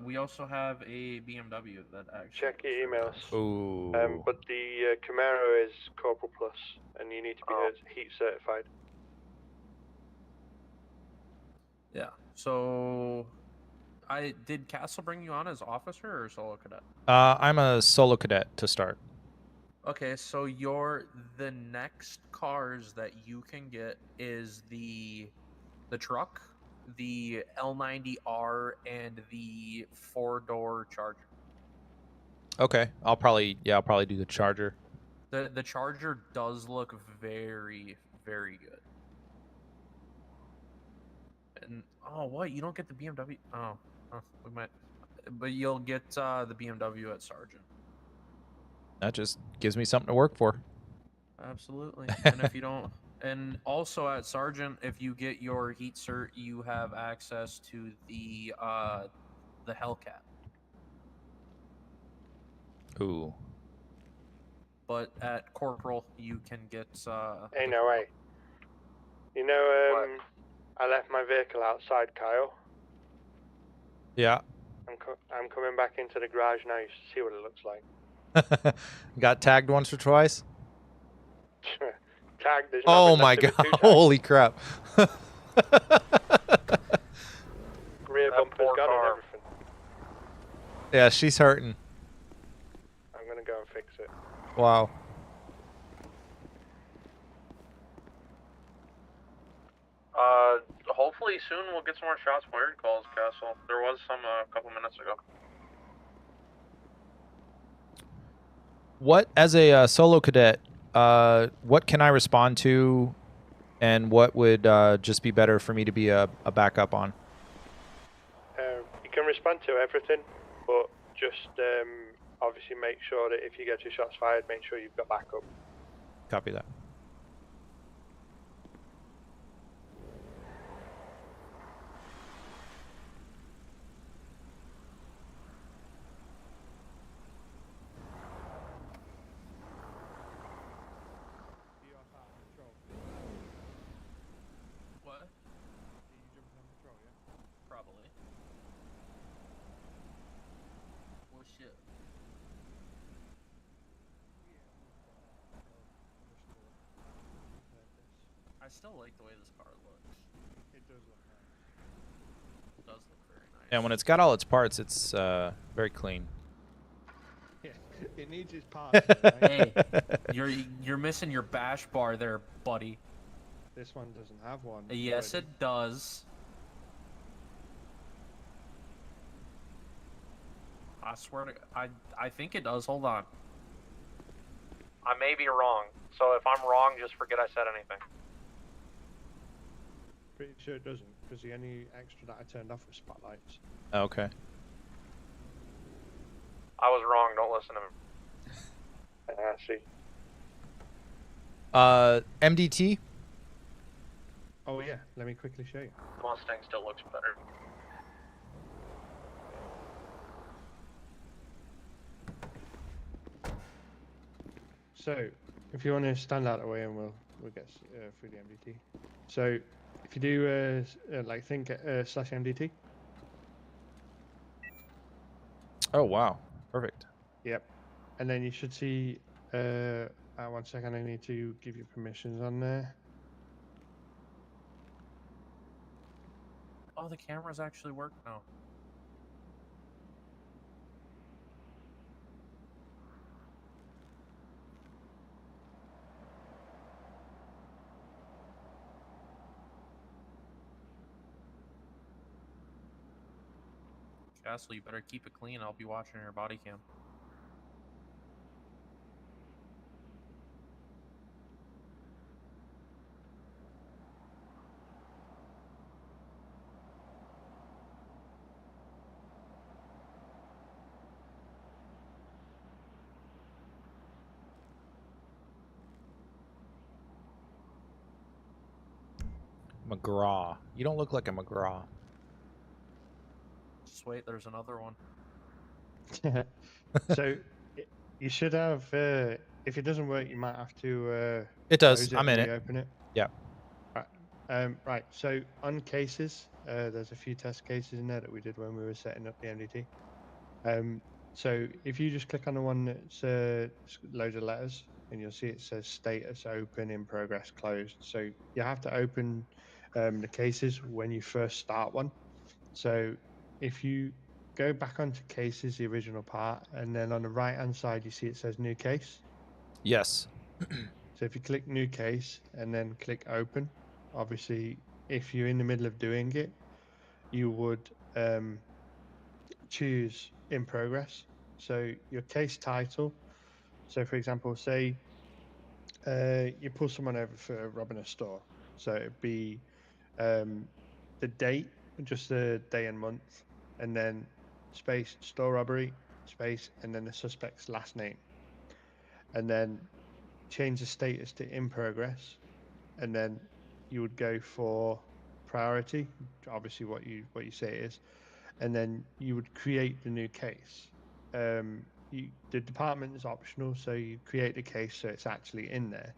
we also have a BMW that actually. Check your emails. Ooh. But the Camaro is Corporal Plus, and you need to be heat certified. Yeah. So, did Castle bring you on as officer or solo cadet? I'm a solo cadet to start. Okay, so the next cars that you can get is the truck, the L90R, and the 4-door Charger. Okay. I'll probably do the Charger. The Charger does look very, very good. And oh, what? You don't get the BMW? Oh, we might, but you'll get the BMW at Sergeant. That just gives me something to work for. Absolutely. And if you don't, and also at Sergeant, if you get your heat cert, you have access to the Hellcat. Ooh. but at corporal you can get. Hey, the no car. way. You know, I left my vehicle outside, Kyle. Yeah. I'm coming back into the garage now. You should see what it looks like. Got tagged once or twice. Tagged. There's Oh nothing my left of god! it to tag. Holy crap! Rear That bumper's poor gone and car. everything. Yeah, she's hurting. I'm gonna go and fix it. Wow. Hopefully soon we'll get some more shots fired calls, Castle. There was some a couple minutes ago. What, as a solo cadet, what can I respond to, and what would just be better for me to be a backup on? You can respond to everything, but just obviously make sure that if you get your shots fired, make sure you've got backup. Copy that. What? Probably. Well, shit. I still like the way this car looks. It does look nice. It does look very nice. And when it's got all its parts, it's very clean. Yeah, it needs its parts. Hey, you're missing your bash bar there, buddy. This one doesn't have one. Yes, it does. I swear to I think it does. Hold on. I may be wrong. So if I'm wrong, just forget I said anything. Pretty sure it doesn't, because the only extra that I turned off was spotlights. Okay. I was wrong. Don't listen to me. I see. MDT? Oh yeah, let me quickly show you. Mustang still looks better. So, if you want to stand out of the way, and we'll get through the MDT. So, if you do like think slash MDT. Oh wow, perfect. Yep. And then you should see. 1 second, I need to give you permissions on there. Oh, the cameras actually work now. Castle, you better keep it clean. I'll be watching your body cam. McGraw. You don't look like a McGraw. Just wait, there's another one. So, you should have. If it doesn't work, you might have to. It does. Close I'm in and it. reopen it. Yeah. Right. Right. So on cases, there's a few test cases in there that we did when we were setting up the MDT. So if you just click on the one that's loads of letters, and you'll see it says status open, in progress, closed. So you have to open the cases when you first start one. So if you go back onto cases, the original part, and then on the right hand side you see it says new case. Yes. So if you click new case and then click open, obviously if you're in the middle of doing it, you would choose in progress. So your case title. So for example, say you pull someone over for robbing a store. So it'd be the date, just the day and month, and then space store robbery, space, and then the suspect's last name. And then change the status to in progress, and then you would go for priority, obviously what you say it is, and then you would create the new case. the department is optional, so you create the case so it's actually in there.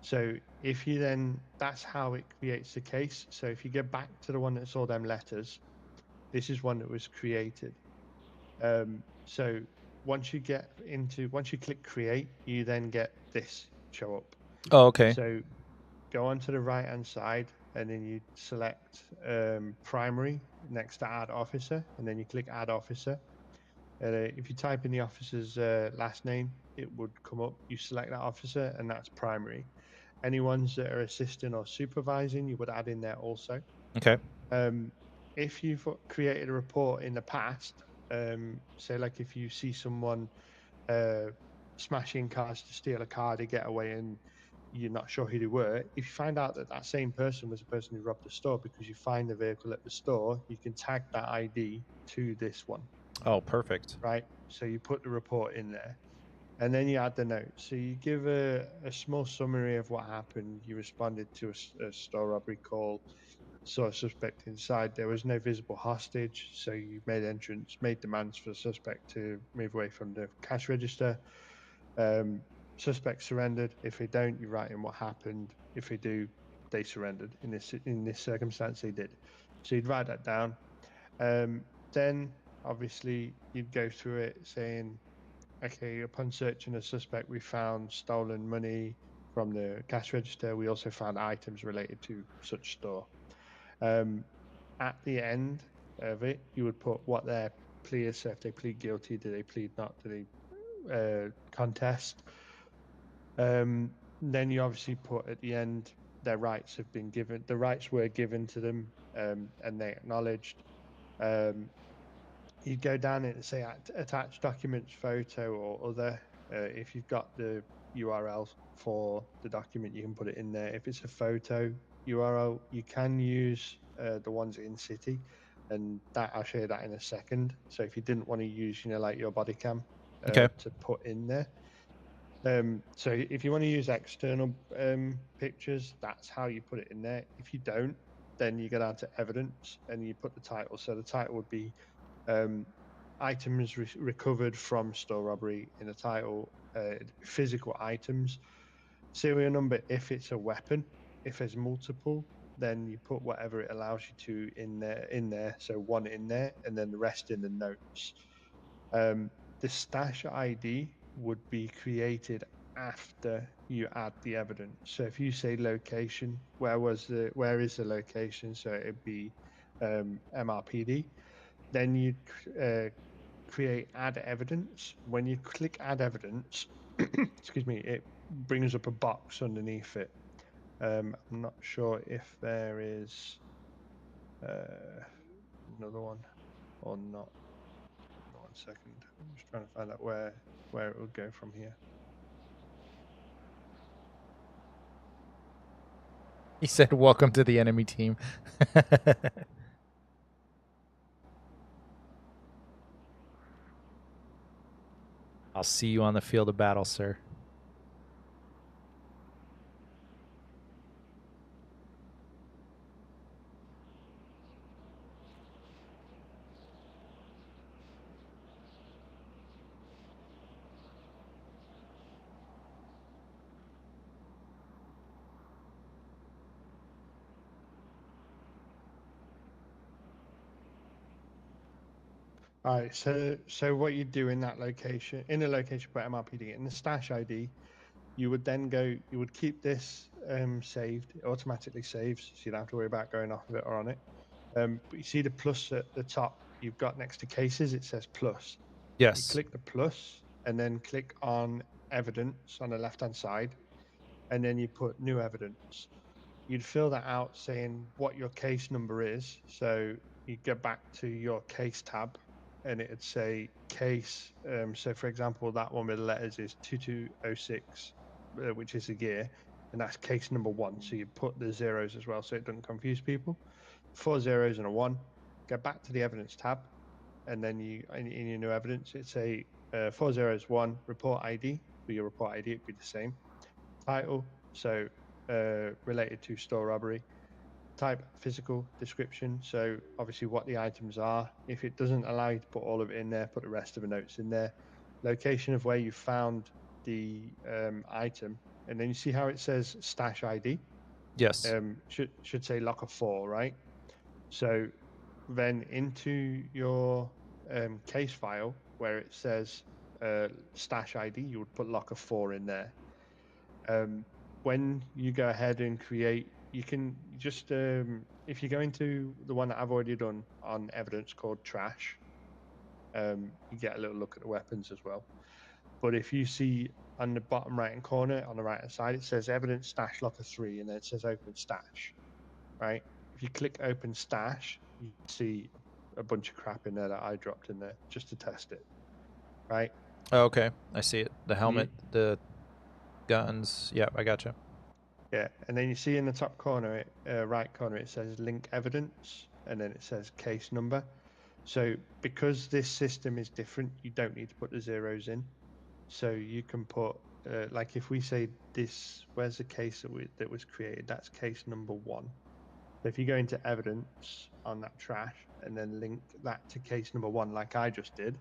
So if you then, that's how it creates the case. So if you go back to the one that saw them letters, this is one that was created. So once you click create, you then get this show up. Oh, okay. So go onto the right hand side and then you select primary next to add officer, and then you click add officer. If you type in the officer's last name, it would come up. You select that officer, and that's primary. Any ones that are assisting or supervising, you would add in there also. Okay. If you've created a report in the past, say like if you see someone smashing cars to steal a car to get away and you're not sure who they were, if you find out that that same person was the person who robbed the store because you find the vehicle at the store, you can tag that ID to this one. Oh, perfect. Right? So you put the report in there. And then you add the notes. So you give a small summary of what happened. You responded to a store robbery call, saw a suspect inside. There was no visible hostage, so you made demands for the suspect to move away from the cash register. Suspect surrendered. If they don't, you write in what happened. If they do, they surrendered. In this circumstance, they did. So you'd write that down. Then obviously you'd go through it saying, okay, upon searching a suspect, we found stolen money from the cash register. We also found items related to such store. At the end of it, you would put what their plea is. So if they plead guilty, do they plead not? Do they contest? Then you obviously put at the end their rights have been given. The rights were given to them, and they acknowledged. You go down and say attach documents, photo or other. If you've got the URL for the document, you can put it in there. If it's a photo URL, you can use the ones in City, and that I'll show you that in a second. So if you didn't want to use, like your body cam Okay. to put in there. So if you want to use external pictures, that's how you put it in there. If you don't, then you go down to evidence and you put the title. So the title would be items recovered from store robbery in the title, physical items, serial number if it's a weapon. If there's multiple, then you put whatever it allows you to in there. So one in there, and then the rest in the notes. The stash ID would be created after you add the evidence. So if you say location, where is the location? So it'd be MRPD. Then you create add evidence. When you click add evidence, excuse me, it brings up a box underneath it. I'm not sure if there is another one or not. 1 second. I'm just trying to find out where it would go from here. He said, "Welcome to the enemy team." I'll see you on the field of battle, sir. All right, so what you do in that location, in the location for MRPD, in the stash ID, you would then you would keep this saved. It automatically saves, so you don't have to worry about going off of it or on it. But you see the plus at the top, you've got next to cases, it says plus. Yes. You click the plus and then click on evidence on the left-hand side, and then you put new evidence. You'd fill that out saying what your case number is. So you go back to your case tab, and it'd say case. So for example, that one with the letters is 2206, which is a gear, and that's case number 1. So you put the zeros as well, so it doesn't confuse people. 4 zeros and a 1. Go back to the evidence tab, and then you in your new evidence, it's a 4 zeros 1 report ID. For your report ID, it'd be the same. Title, so related to store robbery. Type physical description, so obviously what the items are. If it doesn't allow you to put all of it in there, put the rest of the notes in there. location of where you found the item, and then you see how it says stash ID. Yes. Should say locker 4, right? So then into your case file where it says stash ID, you would put locker 4 in there. When you go ahead and create, you can just if you go into the one that I've already done on evidence called trash, you get a little look at the weapons as well. But if you see on the bottom right hand corner on the right hand side, it says evidence stash locker 3, and then it says open stash, right? If you click open stash, you see a bunch of crap in there that I dropped in there just to test it, right? Oh, okay, I see it. The helmet, the guns. Yep, I gotcha. Yeah, and then you see in the top corner, right corner, it says link evidence, and then it says case number. So because this system is different, you don't need to put the zeros in. So you can put, like if we say this, where's the case that was created? That's case number 1. So if you go into evidence on that trash and then link that to case number 1, like I just did,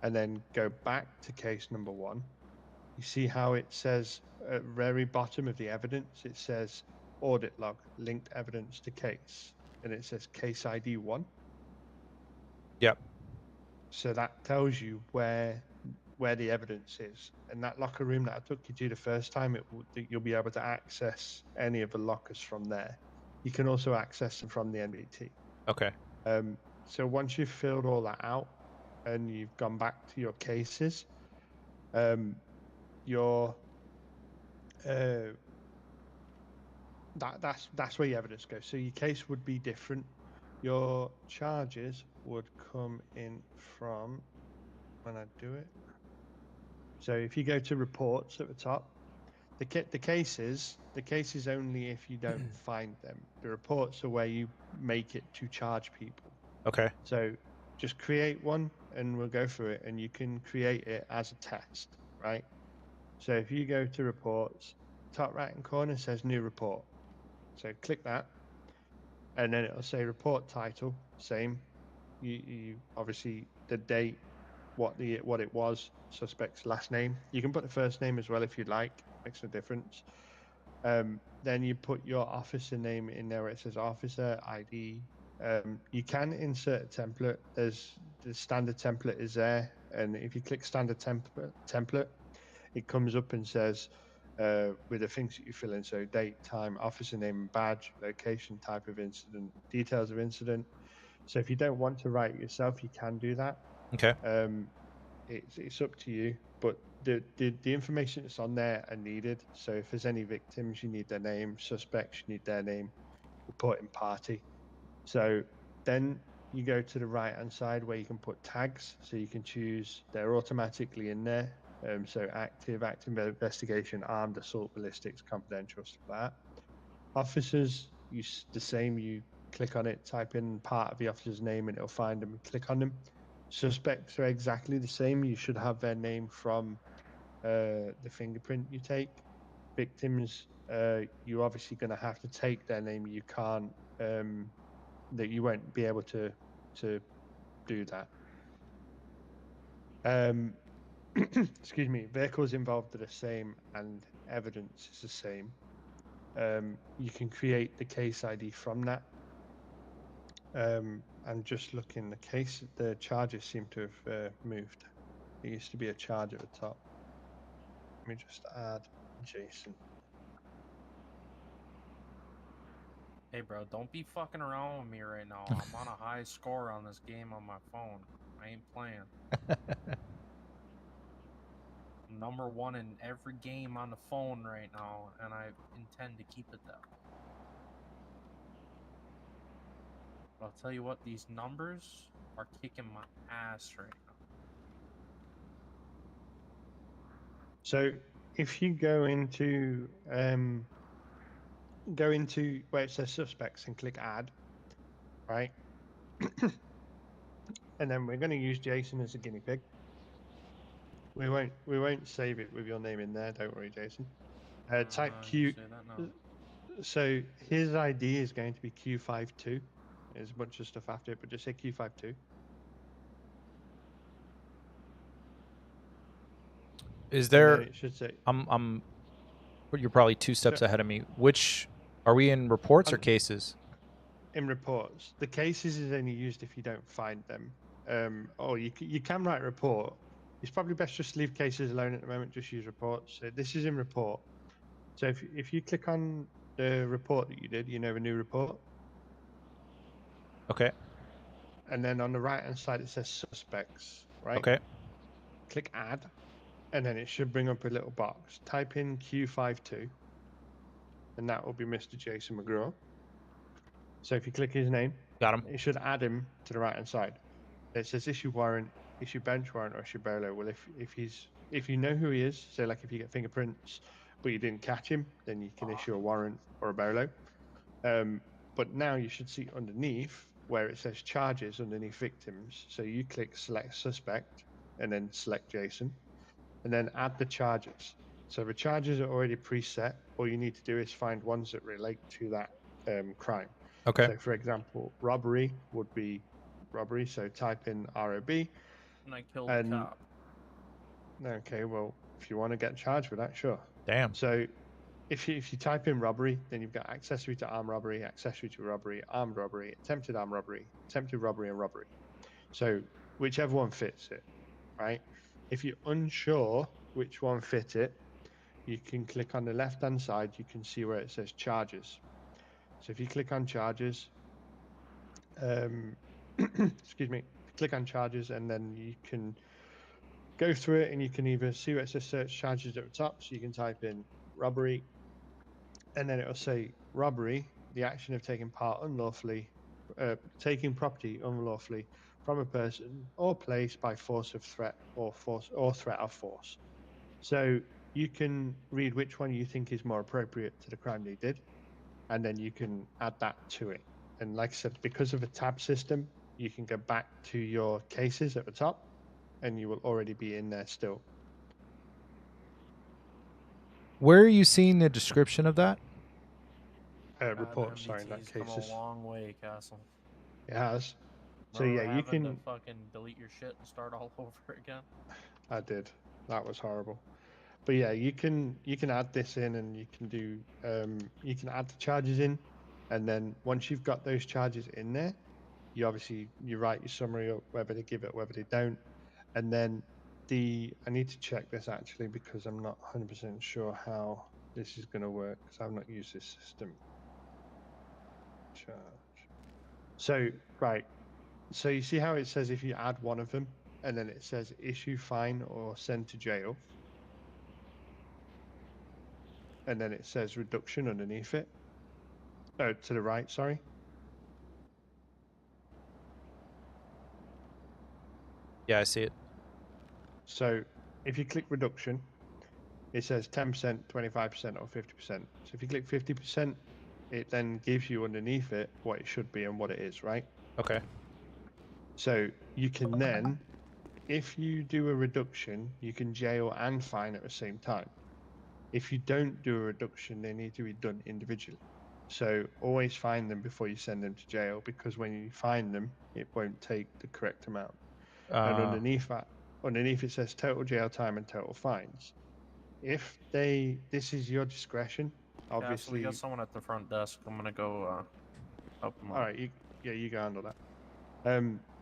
and then go back to case number 1, you see how it says at the very bottom of the evidence, it says audit log, linked evidence to case, and it says case ID 1. Yep. So that tells you where the evidence is, and that locker room that I took you to the first time, you'll be able to access any of the lockers from there. You can also access them from the NBT. Okay. So once you've filled all that out and you've gone back to your cases, that's where your evidence goes. So your case would be different. Your charges would come in from when I do it. So if you go to reports at the top, the cases only if you don't find them. The reports are where you make it to charge people. Okay. So just create one and we'll go through it, and you can create it as a test, right? So if you go to reports, top right hand corner says new report. So click that, and then it'll say report title, same. You obviously the date, what it was, suspect's last name. You can put the first name as well if you'd like, makes no difference. Then you put your officer name in there where it says officer ID. You can insert a template. There's the standard template is there, and if you click standard template, it comes up and says with the things that you fill in, so date, time, officer name, badge, location, type of incident, details of incident. So if you don't want to write it yourself, you can do that. Okay. It's up to you, but the information that's on there are needed. So if there's any victims, you need their name. Suspects, you need their name. Reporting party. So then you go to the right hand side where you can put tags. So you can choose, they're automatically in there. So active investigation, armed assault, ballistics, confidential, stuff like that. Officers, the same. You click on it, type in part of the officer's name, and it'll find them. Click on them. Suspects are exactly the same. You should have their name from the fingerprint you take. Victims, you're obviously going to have to take their name. You can't, that you won't be able to do that. Excuse me. Vehicles involved are the same, and evidence is the same. You can create the case ID from that. I'm just looking, the charges seem to have moved. There used to be a charge at the top. Let me just add Jason. Hey, bro, don't be fucking around with me right now. I'm on a high score on this game on my phone. I ain't playing. I'm number 1 in every game on the phone right now, and I intend to keep it that way. But I'll tell you what, these numbers are kicking my ass right now. So if you go into where it says suspects and click add, right? And then we're going to use Jason as a guinea pig. We won't save it with your name in there. Don't worry, Jason. Type Q. Say that now. So his ID is going to be Q52. There's a bunch of stuff after it, but just say Q52. Is and then there? it should say You're probably 2 steps ahead of me. Which are we in reports or On- cases? in reports. The cases is only used if you don't find them. Or you can write a report. It's probably best just leave cases alone at the moment. Just use reports. So this is in report. So if you click on the report that you did, you know, a new report, Okay. and then on the right hand side it says suspects, right? Okay. Click add, and then it should bring up a little box. Type in Q52, and that will be Mr. Jason McGraw. So if you click his name, Got him. it should add him to the right hand side. It says issue warrant, issue bench warrant, or issue bolo. Well, if you know who he is, so like if you get fingerprints but you didn't catch him, then you can issue a warrant or a bolo. But now you should see underneath where it says charges underneath victims. So you click select suspect and then select Jason, and then add the charges. So the charges are already preset. All you need to do is find ones that relate to that crime. Okay. So, for example, robbery would be robbery. So type in ROB. And I killed a cop. Okay, well, if you want to get charged with that, sure. Damn. So if you type in robbery, then you've got accessory to armed robbery, accessory to robbery, armed robbery, attempted armed robbery, attempted robbery, and robbery. So whichever one fits it, right? If you're unsure which one fit it, you can click on the left-hand side. You can see where it says charges. So if you click on charges, excuse me, click on charges, and then you can go through it, and you can either see where it says search charges at the top. So you can type in robbery, and then it'll say robbery, the action of taking part unlawfully, taking property unlawfully from a person or place by force of threat or threat of force. So you can read which one you think is more appropriate to the crime they did, and then you can add that to it. And like I said, because of a tab system, you can go back to your cases at the top, and you will already be in there still. Where are you seeing the description of that? Report, sorry, MDT's not come cases. a long way, Castle. It has. So Remember yeah, you having can. to fucking delete your shit and start all over again. I did. That was horrible. But yeah, you can add this in, and you can do you can add the charges in, and then once you've got those charges in there, you write your summary up, whether they give it, whether they don't, and then I need to check this actually because I'm not 100% sure how this is going to work because I've not used this system. Charge. So right, so you see how it says if you add one of them, and then it says issue fine or send to jail. And then it says reduction underneath it. Oh, to the right, sorry. Yeah, I see it. So if you click reduction, it says 10%, 25%, or 50%. So if you click 50%, it then gives you underneath it what it should be and what it is, right? Okay. So you can then, if you do a reduction, you can jail and fine at the same time. If you don't do a reduction, they need to be done individually. So always find them before you send them to jail, because when you find them, it won't take the correct amount. And underneath it says total jail time and total fines. If this is your discretion, obviously. Castle, we got someone at the front desk. I'm gonna go help them out. All right, you go handle that.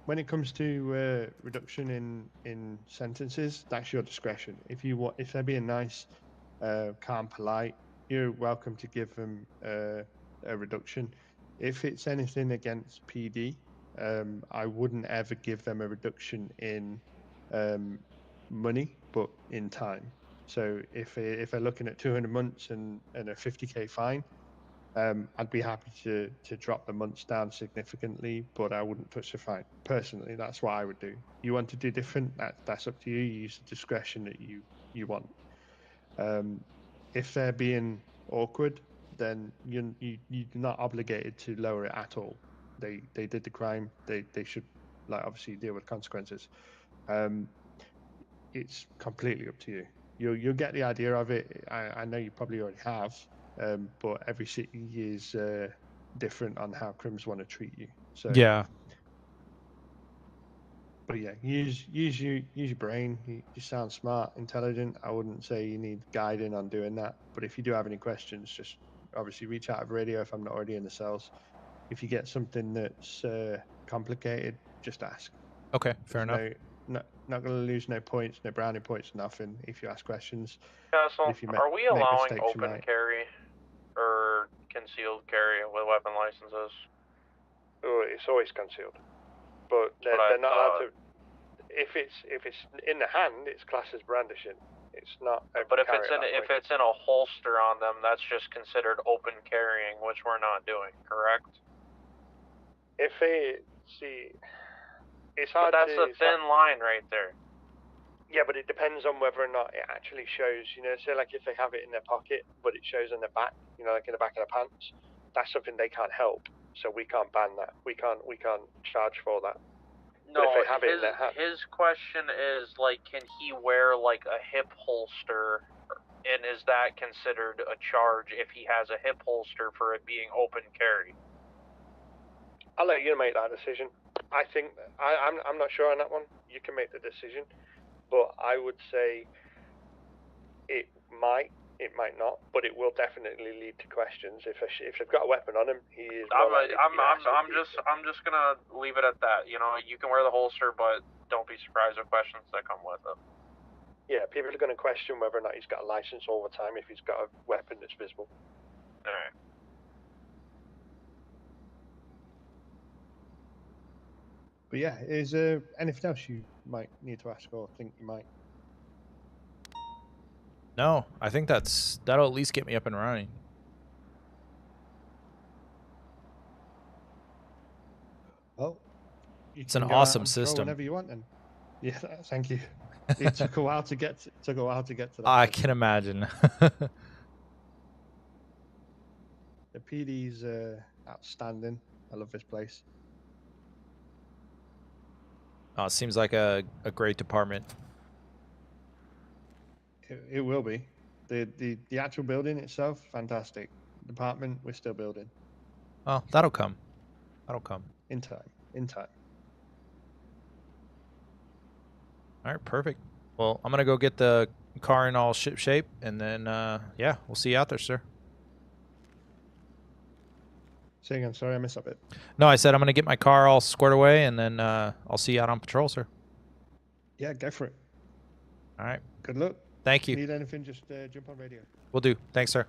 When it comes to reduction in sentences, that's your discretion. If they're being nice, calm, polite, you're welcome to give them a reduction. If it's anything against PD, I wouldn't ever give them a reduction in money, but in time. So if they're looking at 200 months and a 50k fine, I'd be happy to drop the months down significantly, but I wouldn't touch the fine. Personally, that's what I would do. You want to do different, that's up to you. You use the discretion that you want. If they're being awkward, then you're not obligated to lower it at all. They did the crime. They should obviously deal with consequences. It's completely up to you. You'll get the idea of it. I know you probably already have, but every city is different on how crims want to treat you. So Yeah. But yeah, use your brain. You sound smart, intelligent. I wouldn't say you need guiding on doing that. But if you do have any questions, just obviously reach out over radio if I'm not already in the cells. If you get something that's complicated, just ask. Okay, fair enough. Not going to lose no points, no brownie points, nothing. If you ask questions, Castle, if you are we make allowing mistakes, you open might. carry or concealed carry with weapon licenses? Oh, it's always concealed, but they're not allowed to. If it's in the hand, it's classed as brandishing. It's not. But if it's in a holster on them, that's just considered open carrying, which we're not doing, correct? It's hard. But that's a thin line right there. Yeah, but it depends on whether or not it actually shows. You know, say like if they have it in their pocket, but it shows on their back. You know, like in the back of the pants. That's something they can't help. So we can't ban that. We can't charge for that. No, if they have it in their hand. His question is, like, can he wear, like, a hip holster, and is that considered a charge if he has a hip holster for it being open carry? I'll let you make that decision. I think, I'm not sure on that one. You can make the decision. But I would say it might not, but it will definitely lead to questions. If they've got a weapon on him, he is. I'm just gonna leave it at that. You know, you can wear the holster, but don't be surprised with questions that come with it. Yeah, people are going to question whether or not he's got a license all the time if he's got a weapon that's visible. All right. But yeah, is there anything else you might need to ask or think you might? No, I think that'll at least get me up and running. Well, it's an awesome system. Whenever you want, and yeah, thank you. It took a while to get to that. I can imagine. The PD's outstanding. I love this place. Oh, it seems like a great department. It will be. The actual building itself, fantastic. Department, we're still building. Oh, that'll come. That'll come. In time. In time. All right, perfect. Well, I'm gonna go get the car in all ship shape, and then yeah, we'll see you out there, sir. Say again, sorry, I missed that bit. No, I said I'm gonna get my car all squared away, and then I'll see you out on patrol, sir. Yeah, go for it. All right. Good luck. Thank you. If you need anything, just jump on radio. Will do. Thanks, sir.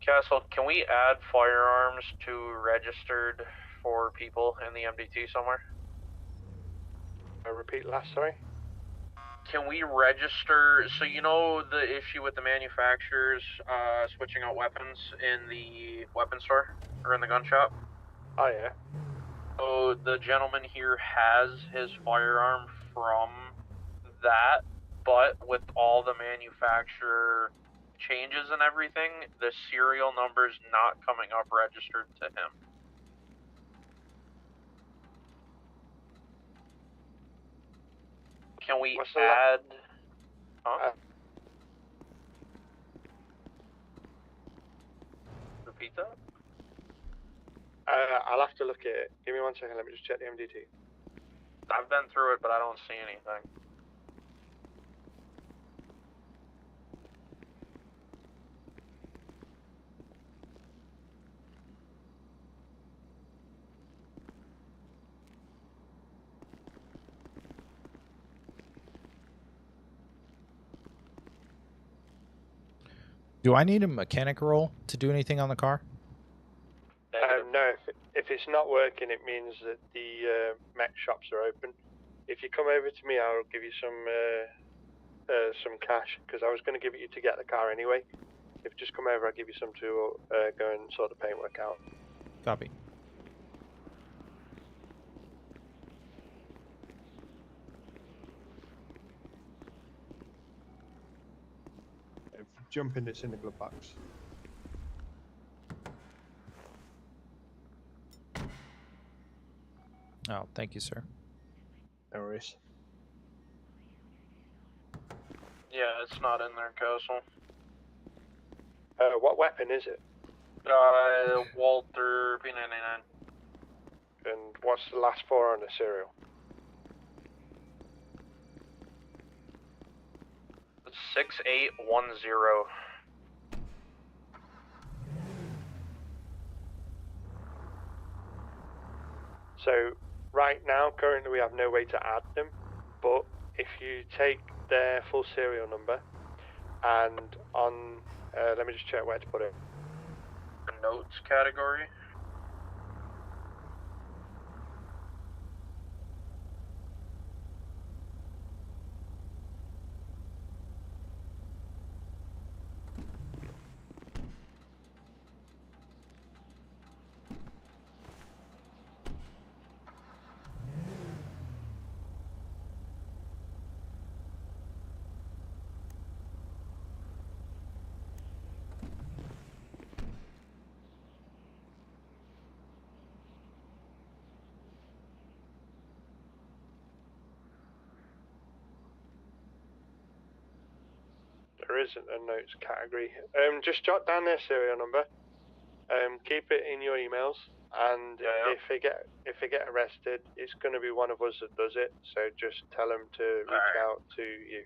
Castle, can we add firearms to registered for people in the MDT somewhere? repeat last, sorry? Can we register? So you know the issue with the manufacturers switching out weapons in the weapon store or in the gun shop? Oh, yeah. So the gentleman here has his firearm from that, but with all the manufacturer changes and everything, the serial number's not coming up registered to him. Can we What's the add... Huh? Repeat that? I'll have to look at it. Give me 1 second, let me just check the MDT. I've been through it, but I don't see anything. Do I need a mechanic roll to do anything on the car? No, if it's not working, it means that the mech shops are open. If you come over to me, I'll give you some cash, because I was going to give it you to get the car anyway. If you just come over, I'll give you some to go and sort the paintwork out. Copy. Jump in, it's in the glove box. Oh, thank you, sir. No worries. Yeah, it's not in there, Castle. What weapon is it? Walther P99. And what's the last 4 on the serial? It's 6810. So, right now, currently we have no way to add them, but if you take their full serial number and on, let me just check where to put it. The notes category. There isn't a notes category. Just jot down their serial number. Keep it in your emails, and if they get arrested, it's going to be one of us that does it. So just tell them to reach out to you.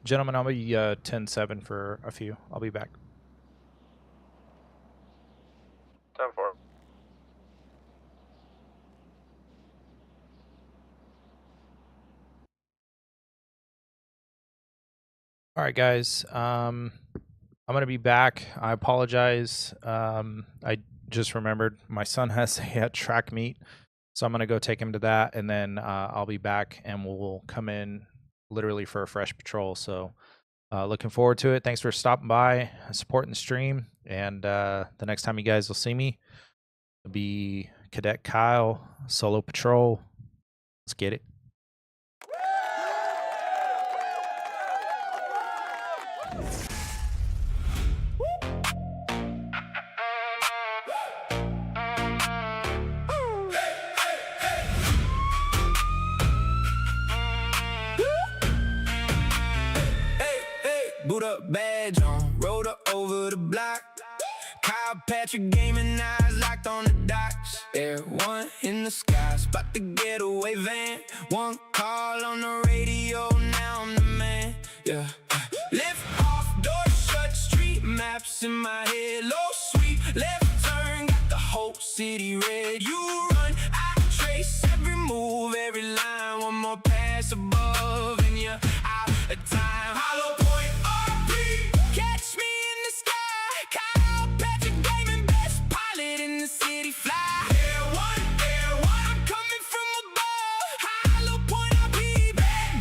Gentlemen, I'll be 10-7 for a few. I'll be back. 10-4. All right, guys. I'm gonna be back. I apologize. I just remembered my son has a track meet, so I'm gonna go take him to that, and then I'll be back, and we'll come in literally for a fresh patrol. So looking forward to it. Thanks for stopping by, supporting the stream, and the next time you guys will see me, it'll be Cadet Kyle, solo patrol. Let's get it. Boot up badge on, rolled up over the block. KylePatrickGaming, eyes locked on the docks. Air one in the sky, spot the getaway van. One call on the radio, now I'm the man. Yeah. Lift off, door shut, street maps in my head. Low sweep, left turn, got the whole city red. You